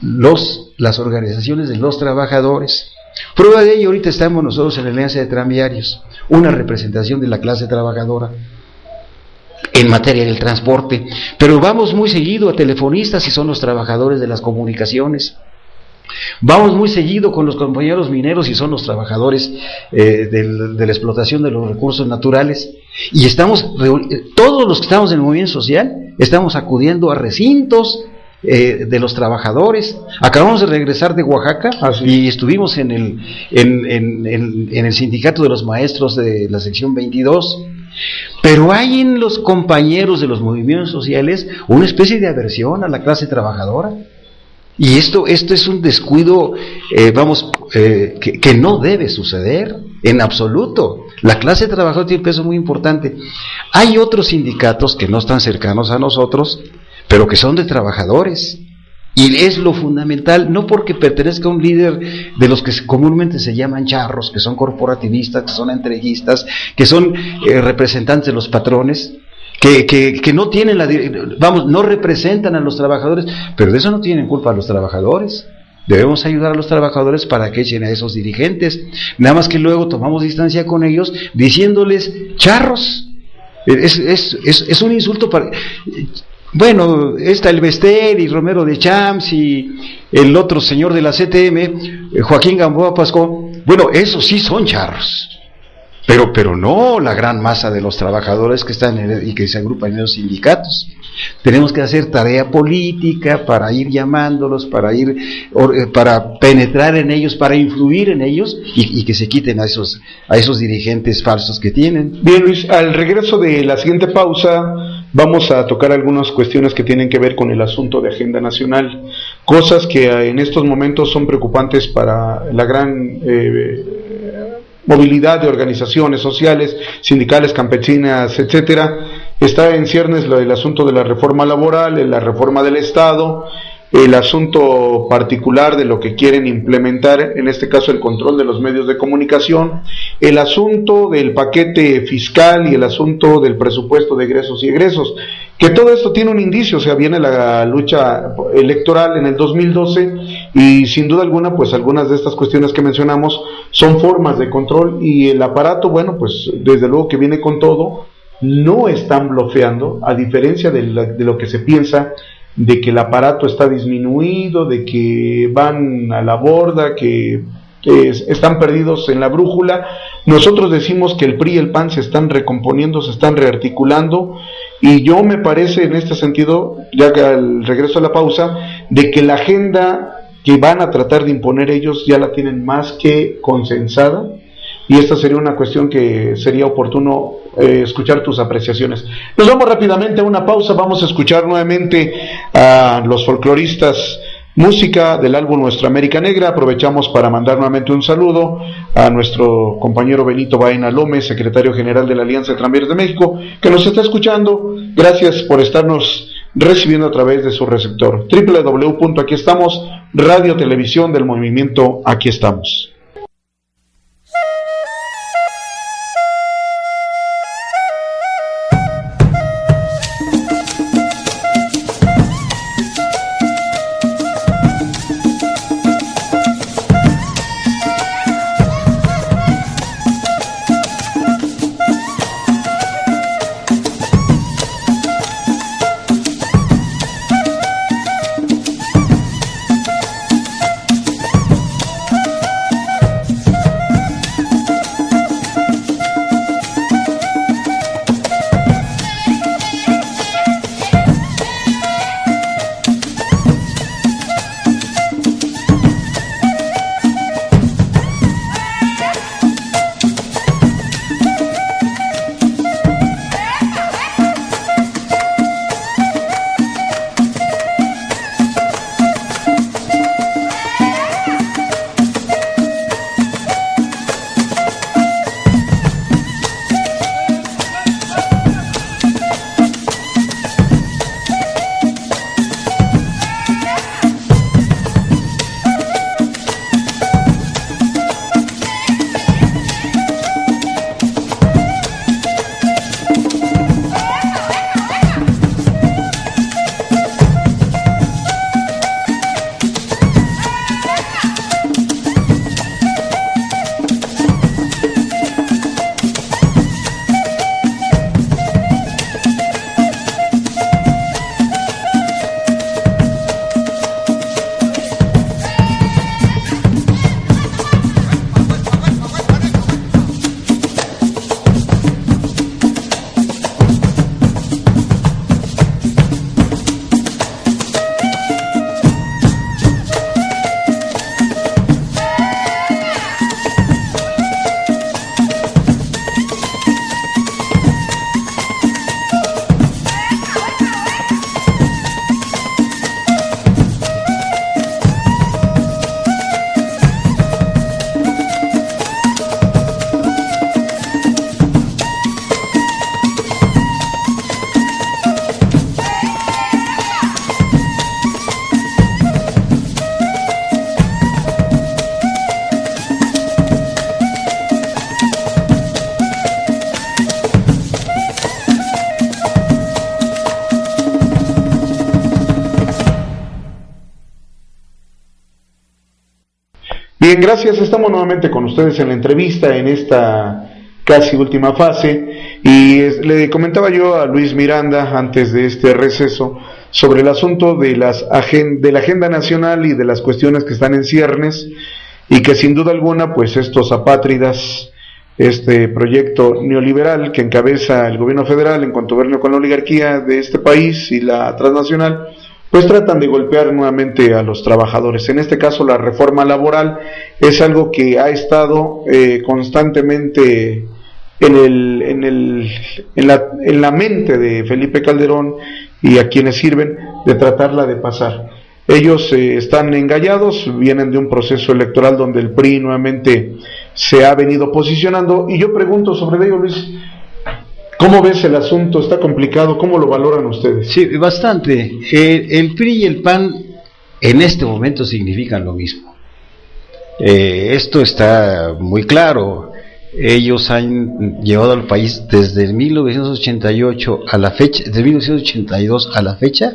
las organizaciones de los trabajadores. Prueba de ello, ahorita estamos nosotros en la Alianza de Tranviarios, una representación de la clase trabajadora en materia del transporte, pero vamos muy seguido a telefonistas, y son los trabajadores de las comunicaciones. Vamos muy seguido con los compañeros mineros, y son los trabajadores de la explotación de los recursos naturales. Y todos los que estamos en el movimiento social, estamos acudiendo a recintos de los trabajadores. Acabamos de regresar de Oaxaca, y estuvimos en el sindicato de los maestros de la sección 22. Pero hay en los compañeros de los movimientos sociales una especie de aversión a la clase trabajadora. Y esto es un descuido, que no debe suceder en absoluto. La clase trabajadora tiene un peso muy importante. Hay otros sindicatos que no están cercanos a nosotros, pero que son de trabajadores. Y es lo fundamental, no porque pertenezca a un líder de los que comúnmente se llaman charros, que son corporativistas, que son entreguistas, que son representantes de los patrones, que no tienen no representan a los trabajadores, pero de eso no tienen culpa los trabajadores. Debemos ayudar a los trabajadores para que echen a esos dirigentes, nada más que luego tomamos distancia con ellos diciéndoles charros. Es un insulto para... Bueno, está el Bester y Romero de Champs y el otro señor de la CTM, Joaquín Gamboa Pascó. Bueno, esos sí son charros, pero no la gran masa de los trabajadores que están y que se agrupan en los sindicatos. Tenemos que hacer tarea política para ir llamándolos, para penetrar en ellos, para influir en ellos, y que se quiten a esos dirigentes falsos que tienen. Bien, Luis, al regreso de la siguiente pausa vamos a tocar algunas cuestiones que tienen que ver con el asunto de agenda nacional, cosas que en estos momentos son preocupantes para la gran movilidad de organizaciones sociales, sindicales, campesinas, etcétera. Está en ciernes el asunto de la reforma laboral, la reforma del Estado, el asunto particular de lo que quieren implementar, en este caso el control de los medios de comunicación, el asunto del paquete fiscal y el asunto del presupuesto de egresos y egresos, que todo esto tiene un indicio. O sea, viene la lucha electoral en el 2012 y sin duda alguna, pues algunas de estas cuestiones que mencionamos son formas de control, y el aparato, bueno, pues desde luego que viene con todo. No están blofeando, a diferencia de lo que se piensa, de que el aparato está disminuido, de que van a la borda, que están perdidos en la brújula. Nosotros decimos que el PRI y el PAN se están recomponiendo, se están rearticulando, y yo me parece en este sentido, ya que al regreso a la pausa, de que la agenda que van a tratar de imponer ellos ya la tienen más que consensada, y esta sería una cuestión que sería oportuno escuchar tus apreciaciones. Nos vamos rápidamente a una pausa, vamos a escuchar nuevamente a los folcloristas, música del álbum Nuestra América Negra. Aprovechamos para mandar nuevamente un saludo a nuestro compañero Benito Baena Lómez, secretario general de la Alianza de Tranvías de México, que nos está escuchando. Gracias por estarnos recibiendo a través de su receptor. www.aquí estamos, radio televisión del movimiento Aquí Estamos. Bien, gracias. Estamos nuevamente con ustedes en la entrevista en esta casi última fase, y le comentaba yo a Luis Miranda antes de este receso sobre el asunto de la agenda nacional y de las cuestiones que están en ciernes, y que sin duda alguna pues estos apátridas, este proyecto neoliberal que encabeza el gobierno federal en contubernio con la oligarquía de este país y la transnacional, pues tratan de golpear nuevamente a los trabajadores. En este caso la reforma laboral es algo que ha estado constantemente en la mente de Felipe Calderón y a quienes sirven de tratarla de pasar. Ellos están engallados, vienen de un proceso electoral donde el PRI nuevamente se ha venido posicionando, y yo pregunto sobre ello, Luis, ¿cómo ves el asunto? ¿Está complicado? ¿Cómo lo valoran ustedes? Sí, bastante. El PRI y el PAN en este momento significan lo mismo. Esto está muy claro. Ellos han llevado al país desde 1988 a la fecha, desde 1982 a la fecha,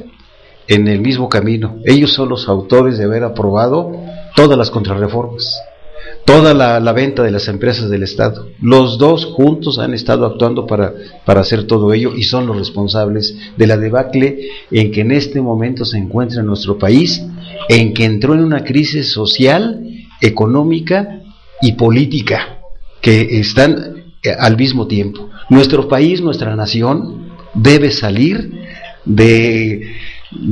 en el mismo camino. Ellos son los autores de haber aprobado todas las contrarreformas, toda la venta de las empresas del Estado. Los dos juntos han estado actuando para hacer todo ello, y son los responsables de la debacle en que en este momento se encuentra nuestro país, en que entró en una crisis social económica y política, que están al mismo tiempo. Nuestro país, nuestra nación, debe salir de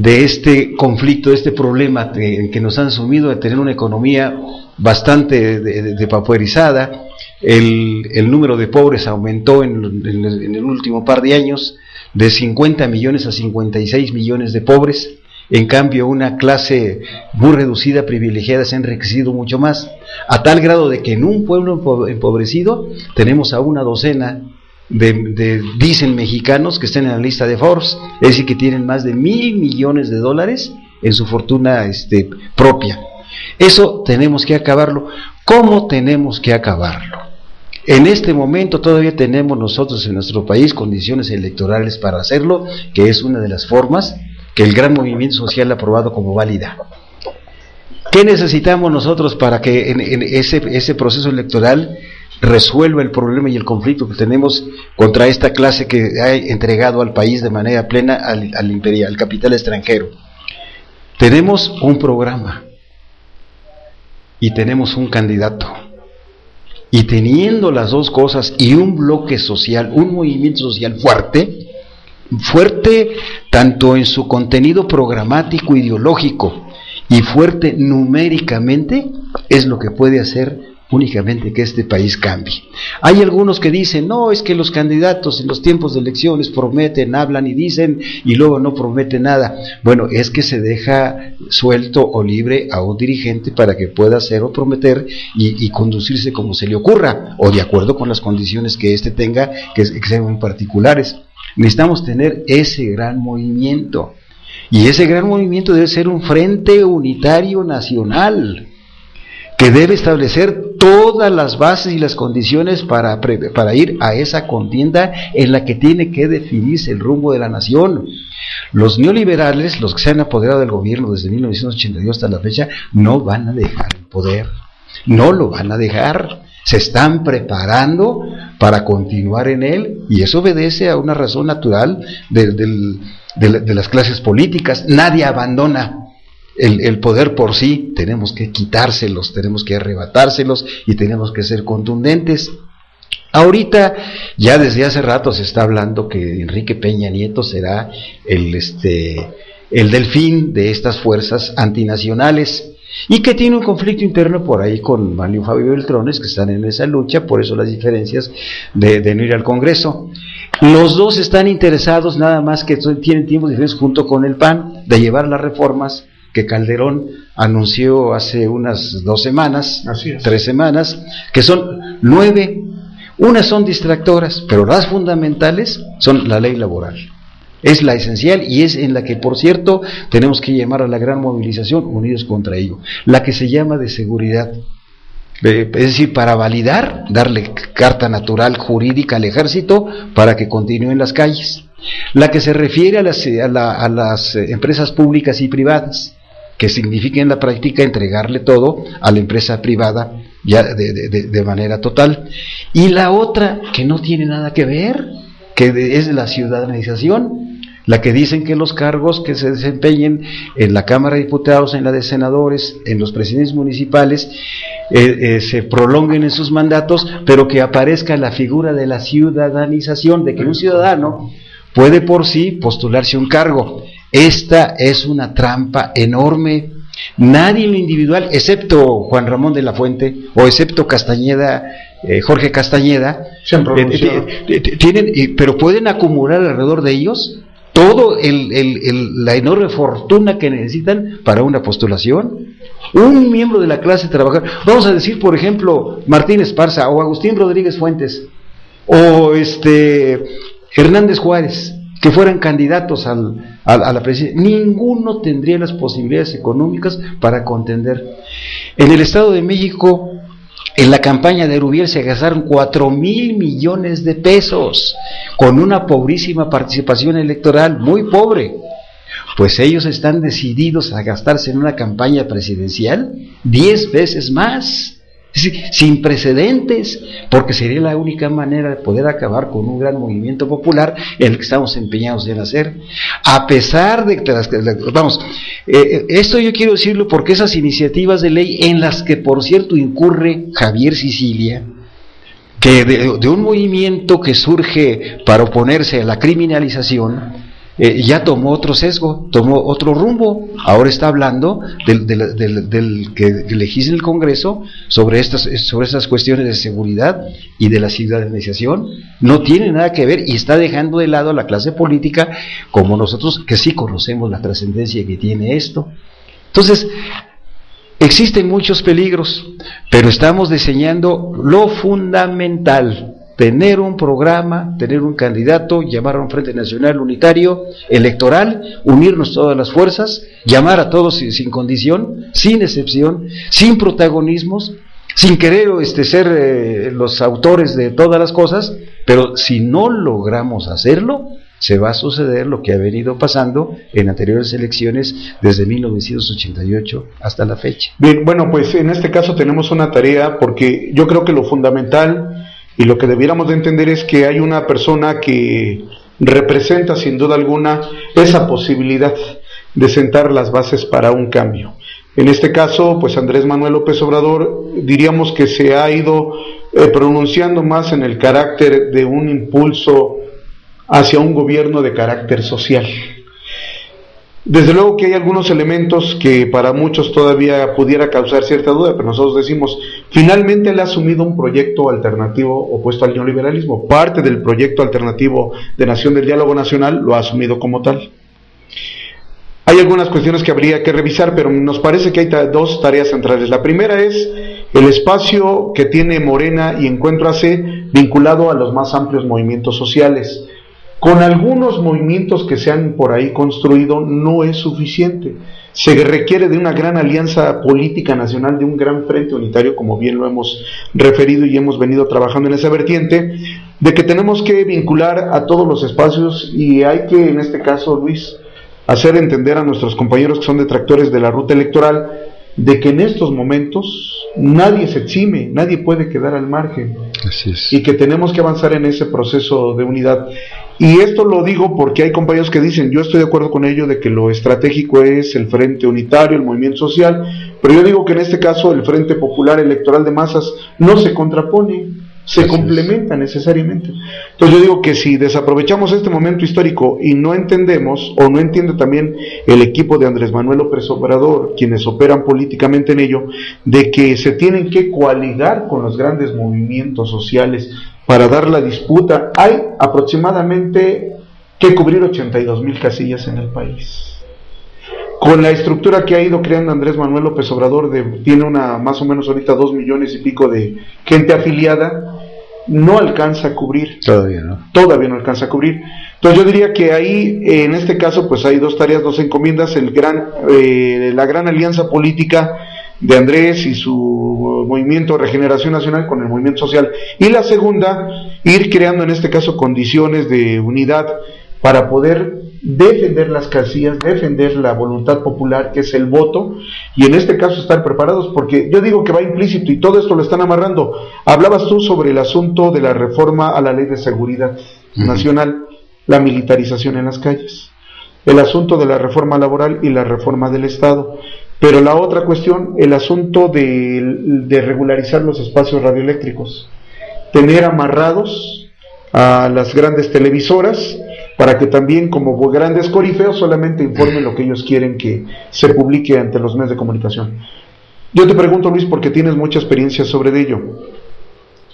este conflicto, de este problema que nos han sumido, de tener una economía bastante depauperizada. El número de pobres aumentó en el último par de años de 50 millones a 56 millones de pobres. En cambio, una clase muy reducida, privilegiada, se ha enriquecido mucho más, a tal grado de que en un pueblo empobrecido tenemos a una docena dicen mexicanos que están en la lista de Forbes, es decir, que tienen más de $1,000 millones en su fortuna propia. Eso tenemos que acabarlo. ¿Cómo tenemos que acabarlo? En este momento todavía tenemos nosotros en nuestro país condiciones electorales para hacerlo, que es una de las formas que el gran movimiento social ha aprobado como válida. ¿Qué necesitamos nosotros para que en ese proceso electoral resuelva el problema y el conflicto que tenemos contra esta clase que ha entregado al país de manera plena al capital extranjero? Tenemos un programa y tenemos un candidato. Y teniendo las dos cosas y un bloque social, un movimiento social fuerte tanto en su contenido programático, ideológico, y fuerte numéricamente, es lo que puede hacer únicamente que este país cambie. Hay algunos que dicen, no, es que los candidatos en los tiempos de elecciones prometen, hablan y dicen, y luego no prometen nada. Bueno, es que se deja suelto o libre a un dirigente para que pueda hacer o prometer y conducirse como se le ocurra, o de acuerdo con las condiciones que éste tenga, que sean muy particulares. Necesitamos tener ese gran movimiento, y ese gran movimiento debe ser un frente unitario nacional, que debe establecer todas las bases y las condiciones para ir a esa contienda en la que tiene que definirse el rumbo de la nación. Los neoliberales, los que se han apoderado del gobierno desde 1982 hasta la fecha, no van a dejar el poder, no lo van a dejar. Se están preparando para continuar en él, y eso obedece a una razón natural de las clases políticas. Nadie abandona el poder por sí, tenemos que quitárselos, tenemos que arrebatárselos y tenemos que ser contundentes. Ahorita, ya desde hace rato se está hablando que Enrique Peña Nieto será el delfín de estas fuerzas antinacionales, y que tiene un conflicto interno por ahí con Manlio Fabio Beltrones, que están en esa lucha, por eso las diferencias de no ir al Congreso. Los dos están interesados, nada más que tienen tiempos diferentes, junto con el PAN, de llevar las reformas que Calderón anunció hace unas 2 semanas, 3 semanas, que son 9. Unas son distractoras, pero las fundamentales son la ley laboral. Es la esencial, y es en la que, por cierto, tenemos que llamar a la gran movilización, unidos contra ello. La que se llama de seguridad. Es decir, para validar, darle carta natural jurídica al ejército para que continúe en las calles. La que se refiere a las empresas públicas y privadas, que significa en la práctica entregarle todo a la empresa privada ya de manera total. Y la otra, que no tiene nada que ver, que es la ciudadanización, la que dicen que los cargos que se desempeñen en la Cámara de Diputados, en la de Senadores, en los presidentes municipales, se prolonguen en sus mandatos, pero que aparezca la figura de la ciudadanización, de que un ciudadano puede por sí postularse un cargo. Esta es una trampa enorme. Nadie en lo individual, excepto Juan Ramón de la Fuente, o excepto Jorge Castañeda, pero pueden acumular alrededor de ellos todo la enorme fortuna que necesitan para una postulación. Un miembro de la clase trabajadora, vamos a decir, por ejemplo, Martín Esparza, o Agustín Rodríguez Fuentes, o Hernández Juárez, que fueran candidatos a la presidencia, ninguno tendría las posibilidades económicas para contender. En el Estado de México, en la campaña de Erubiel se gastaron 4,000 millones de pesos, con una pobrísima participación electoral, muy pobre. Pues ellos están decididos a gastarse en una campaña presidencial 10 veces más. Es decir, sin precedentes, porque sería la única manera de poder acabar con un gran movimiento popular en el que estamos empeñados en hacer. A pesar de que esto yo quiero decirlo porque esas iniciativas de ley en las que, por cierto, incurre Javier Sicilia, que de un movimiento que surge para oponerse a la criminalización, ya tomó otro sesgo, tomó otro rumbo. Ahora está hablando del que legisla el Congreso sobre estas cuestiones de seguridad y de la ciudadanización. No tiene nada que ver y está dejando de lado a la clase política como nosotros, que sí conocemos la trascendencia que tiene esto. Entonces, existen muchos peligros, pero estamos diseñando lo fundamental: tener un programa, tener un candidato, llamar a un Frente Nacional Unitario electoral, unirnos todas las fuerzas, llamar a todos sin condición, sin excepción, sin protagonismos, sin querer ser los autores de todas las cosas, pero si no logramos hacerlo, se va a suceder lo que ha venido pasando en anteriores elecciones desde 1988 hasta la fecha. Bien, bueno, pues en este caso tenemos una tarea, porque yo creo que lo fundamental y lo que debiéramos de entender es que hay una persona que representa sin duda alguna esa posibilidad de sentar las bases para un cambio. En este caso, pues Andrés Manuel López Obrador, diríamos que se ha ido pronunciando más en el carácter de un impulso hacia un gobierno de carácter social. Desde luego que hay algunos elementos que para muchos todavía pudiera causar cierta duda, pero nosotros decimos, finalmente él ha asumido un proyecto alternativo opuesto al neoliberalismo. Parte del proyecto alternativo de Nación del Diálogo Nacional lo ha asumido como tal. Hay algunas cuestiones que habría que revisar, pero nos parece que hay dos tareas centrales. La primera es el espacio que tiene Morena y Encuentro AC vinculado a los más amplios movimientos sociales. Con algunos movimientos que se han por ahí construido no es suficiente. Se requiere de una gran alianza política nacional, de un gran frente unitario, como bien lo hemos referido y hemos venido trabajando en esa vertiente, de que tenemos que vincular a todos los espacios y hay que, en este caso, Luis, hacer entender a nuestros compañeros que son detractores de la ruta electoral, de que en estos momentos nadie se exime, nadie puede quedar al margen. Así es. Y que tenemos que avanzar en ese proceso de unidad. Y esto lo digo porque hay compañeros que dicen, yo estoy de acuerdo con ello, de que lo estratégico es el Frente Unitario, el movimiento social, pero yo digo que en este caso el Frente Popular Electoral de Masas no se contrapone, se complementa necesariamente. Entonces yo digo que si desaprovechamos este momento histórico y no entendemos, o no entiende también el equipo de Andrés Manuel López Obrador, quienes operan políticamente en ello, de que se tienen que coaligar con los grandes movimientos sociales para dar la disputa. Hay aproximadamente que cubrir 82,000 casillas en el país. Con la estructura que ha ido creando Andrés Manuel López Obrador, tiene más o menos ahorita 2 millones y pico de gente afiliada, no alcanza a cubrir. Todavía no alcanza a cubrir. Entonces yo diría que ahí, en este caso, pues hay dos tareas, dos encomiendas: la gran alianza política de Andrés y su movimiento de Regeneración Nacional con el movimiento social, y la segunda, ir creando en este caso condiciones de unidad para poder defender las casillas, defender la voluntad popular, que es el voto, y en este caso estar preparados, porque yo digo que va implícito y todo esto lo están amarrando. Hablabas tú sobre el asunto de la reforma a la Ley de Seguridad Nacional, la militarización en las calles, el asunto de la reforma laboral y la reforma del Estado, pero la otra cuestión, el asunto de regularizar los espacios radioeléctricos, tener amarrados a las grandes televisoras para que también, como grandes corifeos, solamente informen lo que ellos quieren que se publique ante los medios de comunicación. Yo te pregunto, Luis, porque tienes mucha experiencia sobre ello,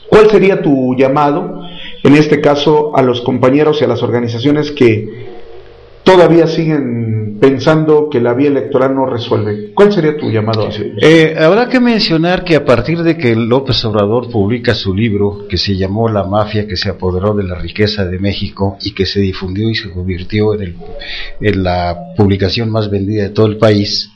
¿cuál sería tu llamado, en este caso, a los compañeros y a las organizaciones que todavía siguen pensando que la vía electoral no resuelve? ¿Cuál sería tu llamado hacia ellos? Habrá que mencionar que a partir de que López Obrador publica su libro, que se llamó La mafia que se apoderó de la riqueza de México, y que se difundió y se convirtió en la publicación más vendida de todo el país,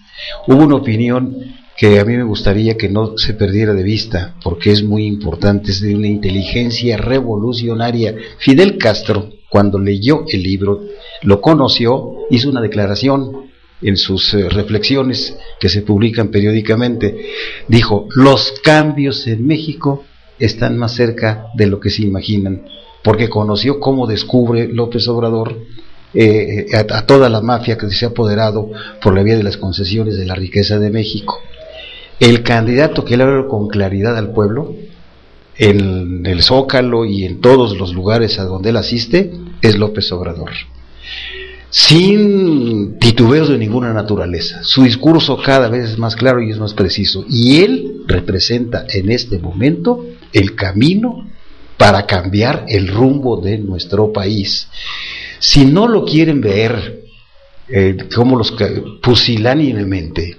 hubo una opinión que a mí me gustaría que no se perdiera de vista, porque es muy importante, es de una inteligencia revolucionaria. Fidel Castro, cuando leyó el libro, lo conoció, hizo una declaración en sus reflexiones que se publican periódicamente, dijo: los cambios en México están más cerca de lo que se imaginan, porque conoció cómo descubre López Obrador a toda la mafia que se ha apoderado por la vía de las concesiones de la riqueza de México. El candidato que le habla con claridad al pueblo, en el Zócalo y en todos los lugares a donde él asiste, es López Obrador, sin titubeos de ninguna naturaleza. Su discurso cada vez es más claro y es más preciso, y él representa en este momento el camino para cambiar el rumbo de nuestro país. Si no lo quieren ver como los pusilánimemente,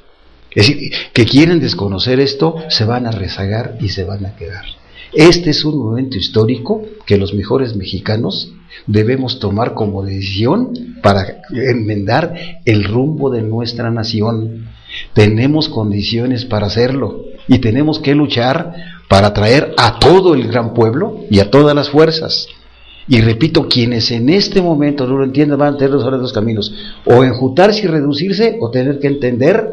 es decir, que quieren desconocer esto, se van a rezagar y se van a quedar. Este es un momento histórico que los mejores mexicanos debemos tomar como decisión para enmendar el rumbo de nuestra nación. Tenemos condiciones para hacerlo y tenemos que luchar para atraer a todo el gran pueblo y a todas las fuerzas. Y repito, quienes en este momento no lo entiendan van a tener los dos caminos: o enjutarse y reducirse, o tener que entender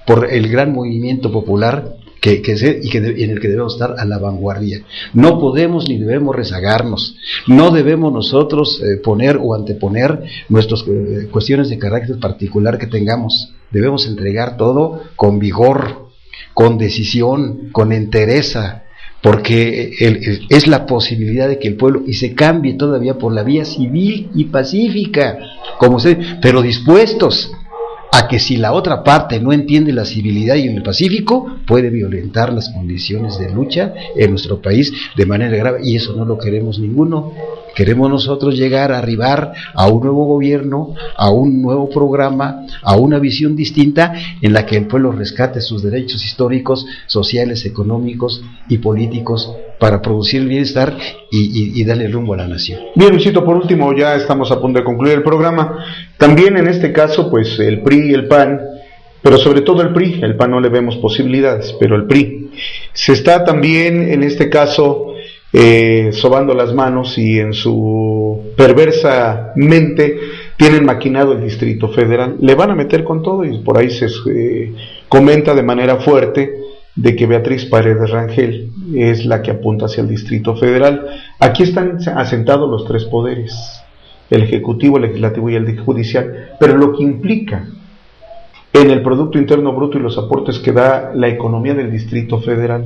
por el gran movimiento popular en el que debemos estar a la vanguardia. No podemos ni debemos rezagarnos, no debemos nosotros poner o anteponer nuestras cuestiones de carácter particular que tengamos. Debemos entregar todo con vigor, con decisión, con entereza, porque es la posibilidad de que el pueblo, y se cambie todavía por la vía civil y pacífica, pero dispuestos a que si la otra parte no entiende la civilidad y el pacífico, puede violentar las condiciones de lucha en nuestro país de manera grave, y eso no lo queremos ninguno. Queremos nosotros llegar a arribar a un nuevo gobierno, a un nuevo programa, a una visión distinta en la que el pueblo rescate sus derechos históricos, sociales, económicos y políticos para producir el bienestar y darle rumbo a la nación. Bien, Luisito, por último, ya estamos a punto de concluir el programa. También en este caso, pues el PRI y el PAN, pero sobre todo el PRI, el PAN no le vemos posibilidades, pero el PRI se está también en este caso sobando las manos, y en su perversa mente tienen maquinado el Distrito Federal. Le van a meter con todo, y por ahí se comenta de manera fuerte de que Beatriz Paredes Rangel es la que apunta hacia el Distrito Federal. Aquí están asentados los tres poderes: el ejecutivo, el legislativo y el judicial, pero lo que implica en el Producto Interno Bruto y los aportes que da la economía del Distrito Federal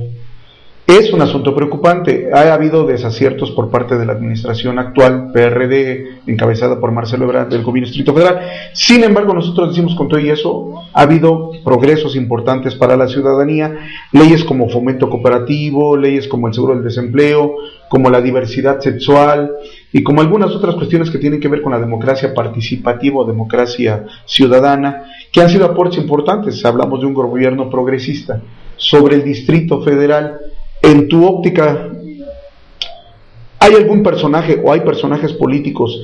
es un asunto preocupante. Ha habido desaciertos por parte de la administración actual, PRD, encabezada por Marcelo Ebrard, del gobierno Distrito Federal. Sin embargo, nosotros decimos, con todo y eso, ha habido progresos importantes para la ciudadanía, leyes como fomento cooperativo, leyes como el seguro del desempleo, como la diversidad sexual, y como algunas otras cuestiones que tienen que ver con la democracia participativa o democracia ciudadana, que han sido aportes importantes. Hablamos de un gobierno progresista. Sobre el Distrito Federal, en tu óptica, ¿hay algún personaje o hay personajes políticos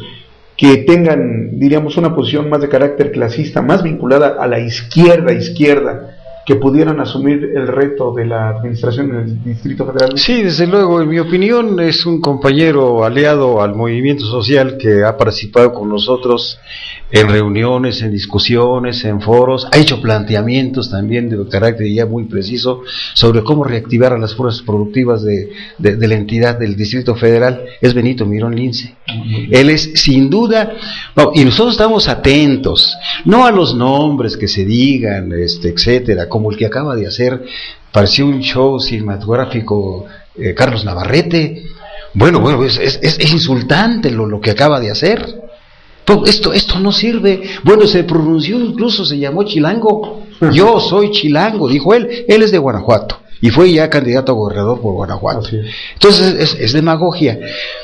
que tengan, diríamos, una posición más de carácter clasista, más vinculada a la izquierda, que pudieran asumir el reto de la administración en el Distrito Federal? Sí, desde luego, en mi opinión, es un compañero aliado al movimiento social que ha participado con nosotros en reuniones, en discusiones, en foros, ha hecho planteamientos también de carácter ya muy preciso sobre cómo reactivar a las fuerzas productivas de la entidad del Distrito Federal. Es Benito Mirón Lince. Él es, sin duda, y nosotros estamos atentos, no a los nombres que se digan, etcétera, como el que acaba de hacer, pareció un show cinematográfico, Carlos Navarrete. Bueno, es insultante lo que acaba de hacer. Esto no sirve. Bueno, se pronunció, incluso se llamó chilango. Yo soy chilango, dijo él. Él es de Guanajuato y fue ya candidato a gobernador por Guanajuato. Entonces es demagogia.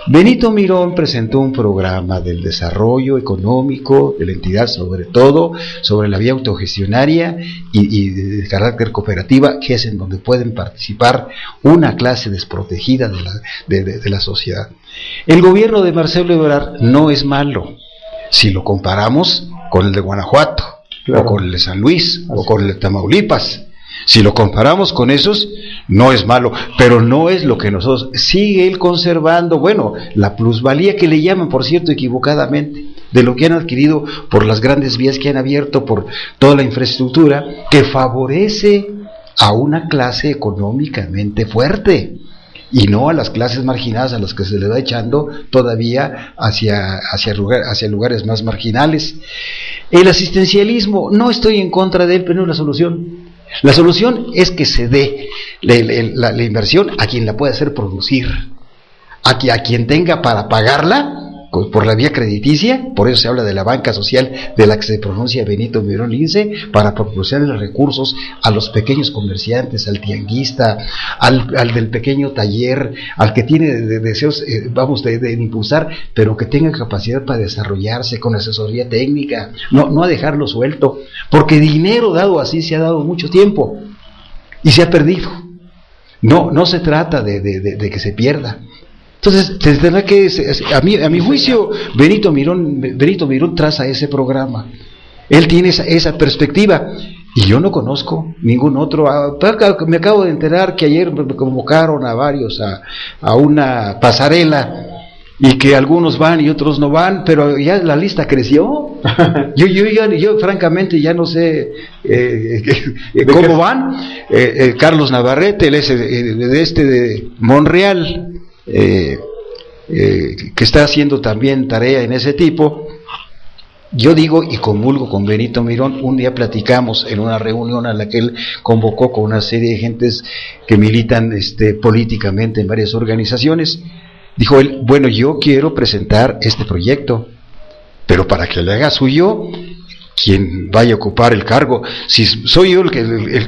Benito Mirón presentó un programa del desarrollo económico de la entidad, sobre todo sobre la vía autogestionaria y de carácter cooperativa, que es en donde pueden participar una clase desprotegida de la sociedad. El gobierno de Marcelo Ebrard no es malo si lo comparamos con el de Guanajuato, claro, o con el de San Luis, o con el de Tamaulipas. Si lo comparamos con esos, no es malo, pero no es lo que nosotros... Sigue él conservando, bueno, la plusvalía que le llaman, por cierto, equivocadamente, de lo que han adquirido por las grandes vías que han abierto, por toda la infraestructura, que favorece a una clase económicamente fuerte, y no a las clases marginadas a las que se le va echando todavía hacia lugares más marginales. El asistencialismo, no estoy en contra de él, pero no es la solución. La solución es que se dé la inversión a quien la pueda hacer producir, a quien tenga para pagarla por la vía crediticia. Por eso se habla de la banca social, de la que se pronuncia Benito Mirón Lince, para proporcionar recursos a los pequeños comerciantes, al tianguista, al del pequeño taller, al que tiene deseos, de impulsar, pero que tenga capacidad para desarrollarse con asesoría técnica, no a dejarlo suelto, porque dinero dado así se ha dado mucho tiempo y se ha perdido. No se trata de que se pierda. Entonces, tendrá que, a mi juicio, Benito Mirón traza ese programa. Él tiene esa perspectiva, y yo no conozco ningún otro. Me acabo de enterar que ayer me convocaron a varios a una pasarela, y que algunos van y otros no van, pero ya la lista creció. Yo francamente ya no sé cómo van. Carlos Navarrete, él es de Monreal, que está haciendo también tarea en ese tipo. Yo digo y comulgo con Benito Mirón. Un día platicamos en una reunión a la que él convocó con una serie de gentes que militan políticamente en varias organizaciones. Dijo él, bueno, yo quiero presentar este proyecto, pero para que le haga suyo quien vaya a ocupar el cargo. Si soy yo el que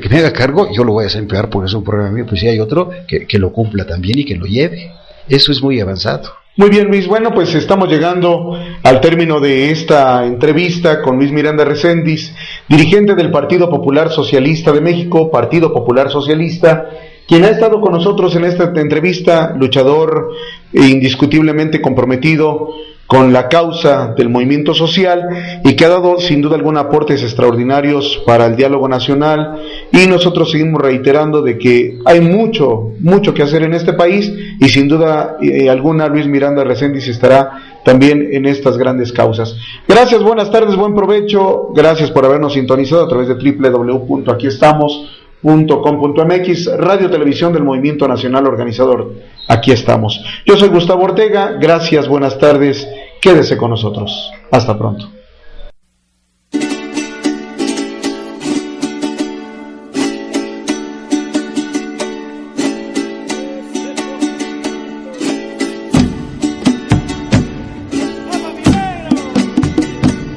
me haga cargo, yo lo voy a desempeñar, porque es un programa mío. Pues si hay otro que lo cumpla también y que lo lleve. Eso es muy avanzado. Muy bien, Luis. Bueno, pues estamos llegando al término de esta entrevista con Luis Miranda Recendis, dirigente del Partido Popular Socialista de México, Partido Popular Socialista, quien ha estado con nosotros en esta entrevista, luchador indiscutiblemente comprometido con la causa del movimiento social, y que ha dado sin duda alguna aportes extraordinarios para el diálogo nacional, y nosotros seguimos reiterando de que hay mucho que hacer en este país, y sin duda alguna Luis Miranda Recendis estará también en estas grandes causas. Gracias, buenas tardes, buen provecho, gracias por habernos sintonizado a través de www.aquiestamos.com.mx, Radio Televisión del Movimiento Nacional Organizador. Aquí estamos. Yo soy Gustavo Ortega, gracias, buenas tardes, quédese con nosotros. Hasta pronto.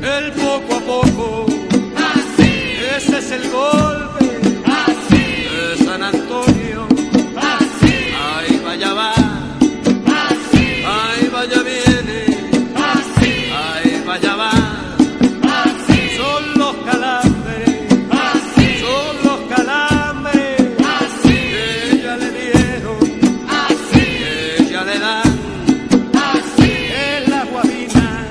El poco a poco, así, ese es el golpe, así, de San Antonio, así, ahí vaya va, así, ahí vaya viene, así, ahí vaya va, así, son los calambres, así, son los calambres, así, que ella le dieron, así, que ella le dan, así, es la guabina.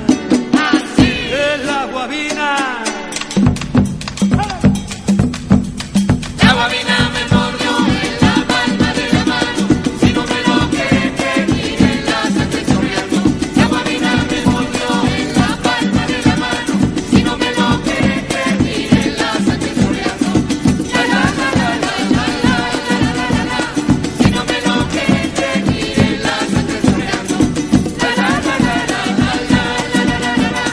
La guabina me mordió en la palma de la mano, si no me lo cree que miren la sangre chorreando. La guabina me mordió en la palma de la mano, si no me lo cree que miren la sangre chorreando. La la la la la la la la la la la, si no me lo cree que miren la sangre chorreando. La la la la la la la la la la la,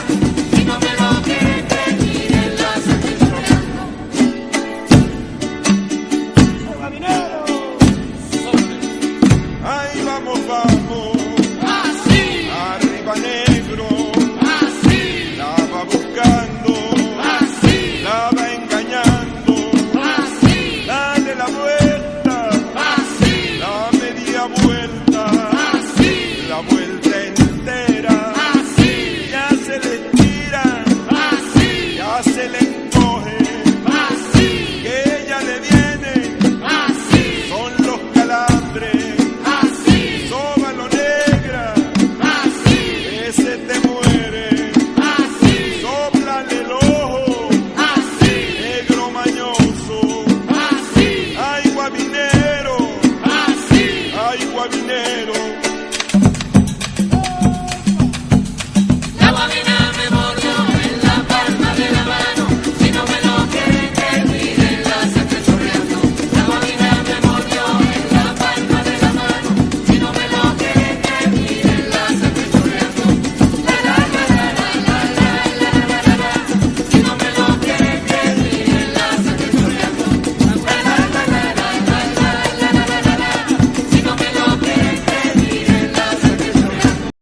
si no me lo cree que miren la sangre chorreando. Ahí vamos, así, arriba negro, así, la va buscando, así, la va engañando, así, dale la vuelta, así, la media vuelta, así, la vuelta entera, así, ya se le tira, así, ya se le encoge, así, que ella le viene, así, son los calambres. Sóbalo negra, así, ese te muere, así, sóplale el ojo, así, negro mañoso, así, ay guabinero, así, ay guabinero.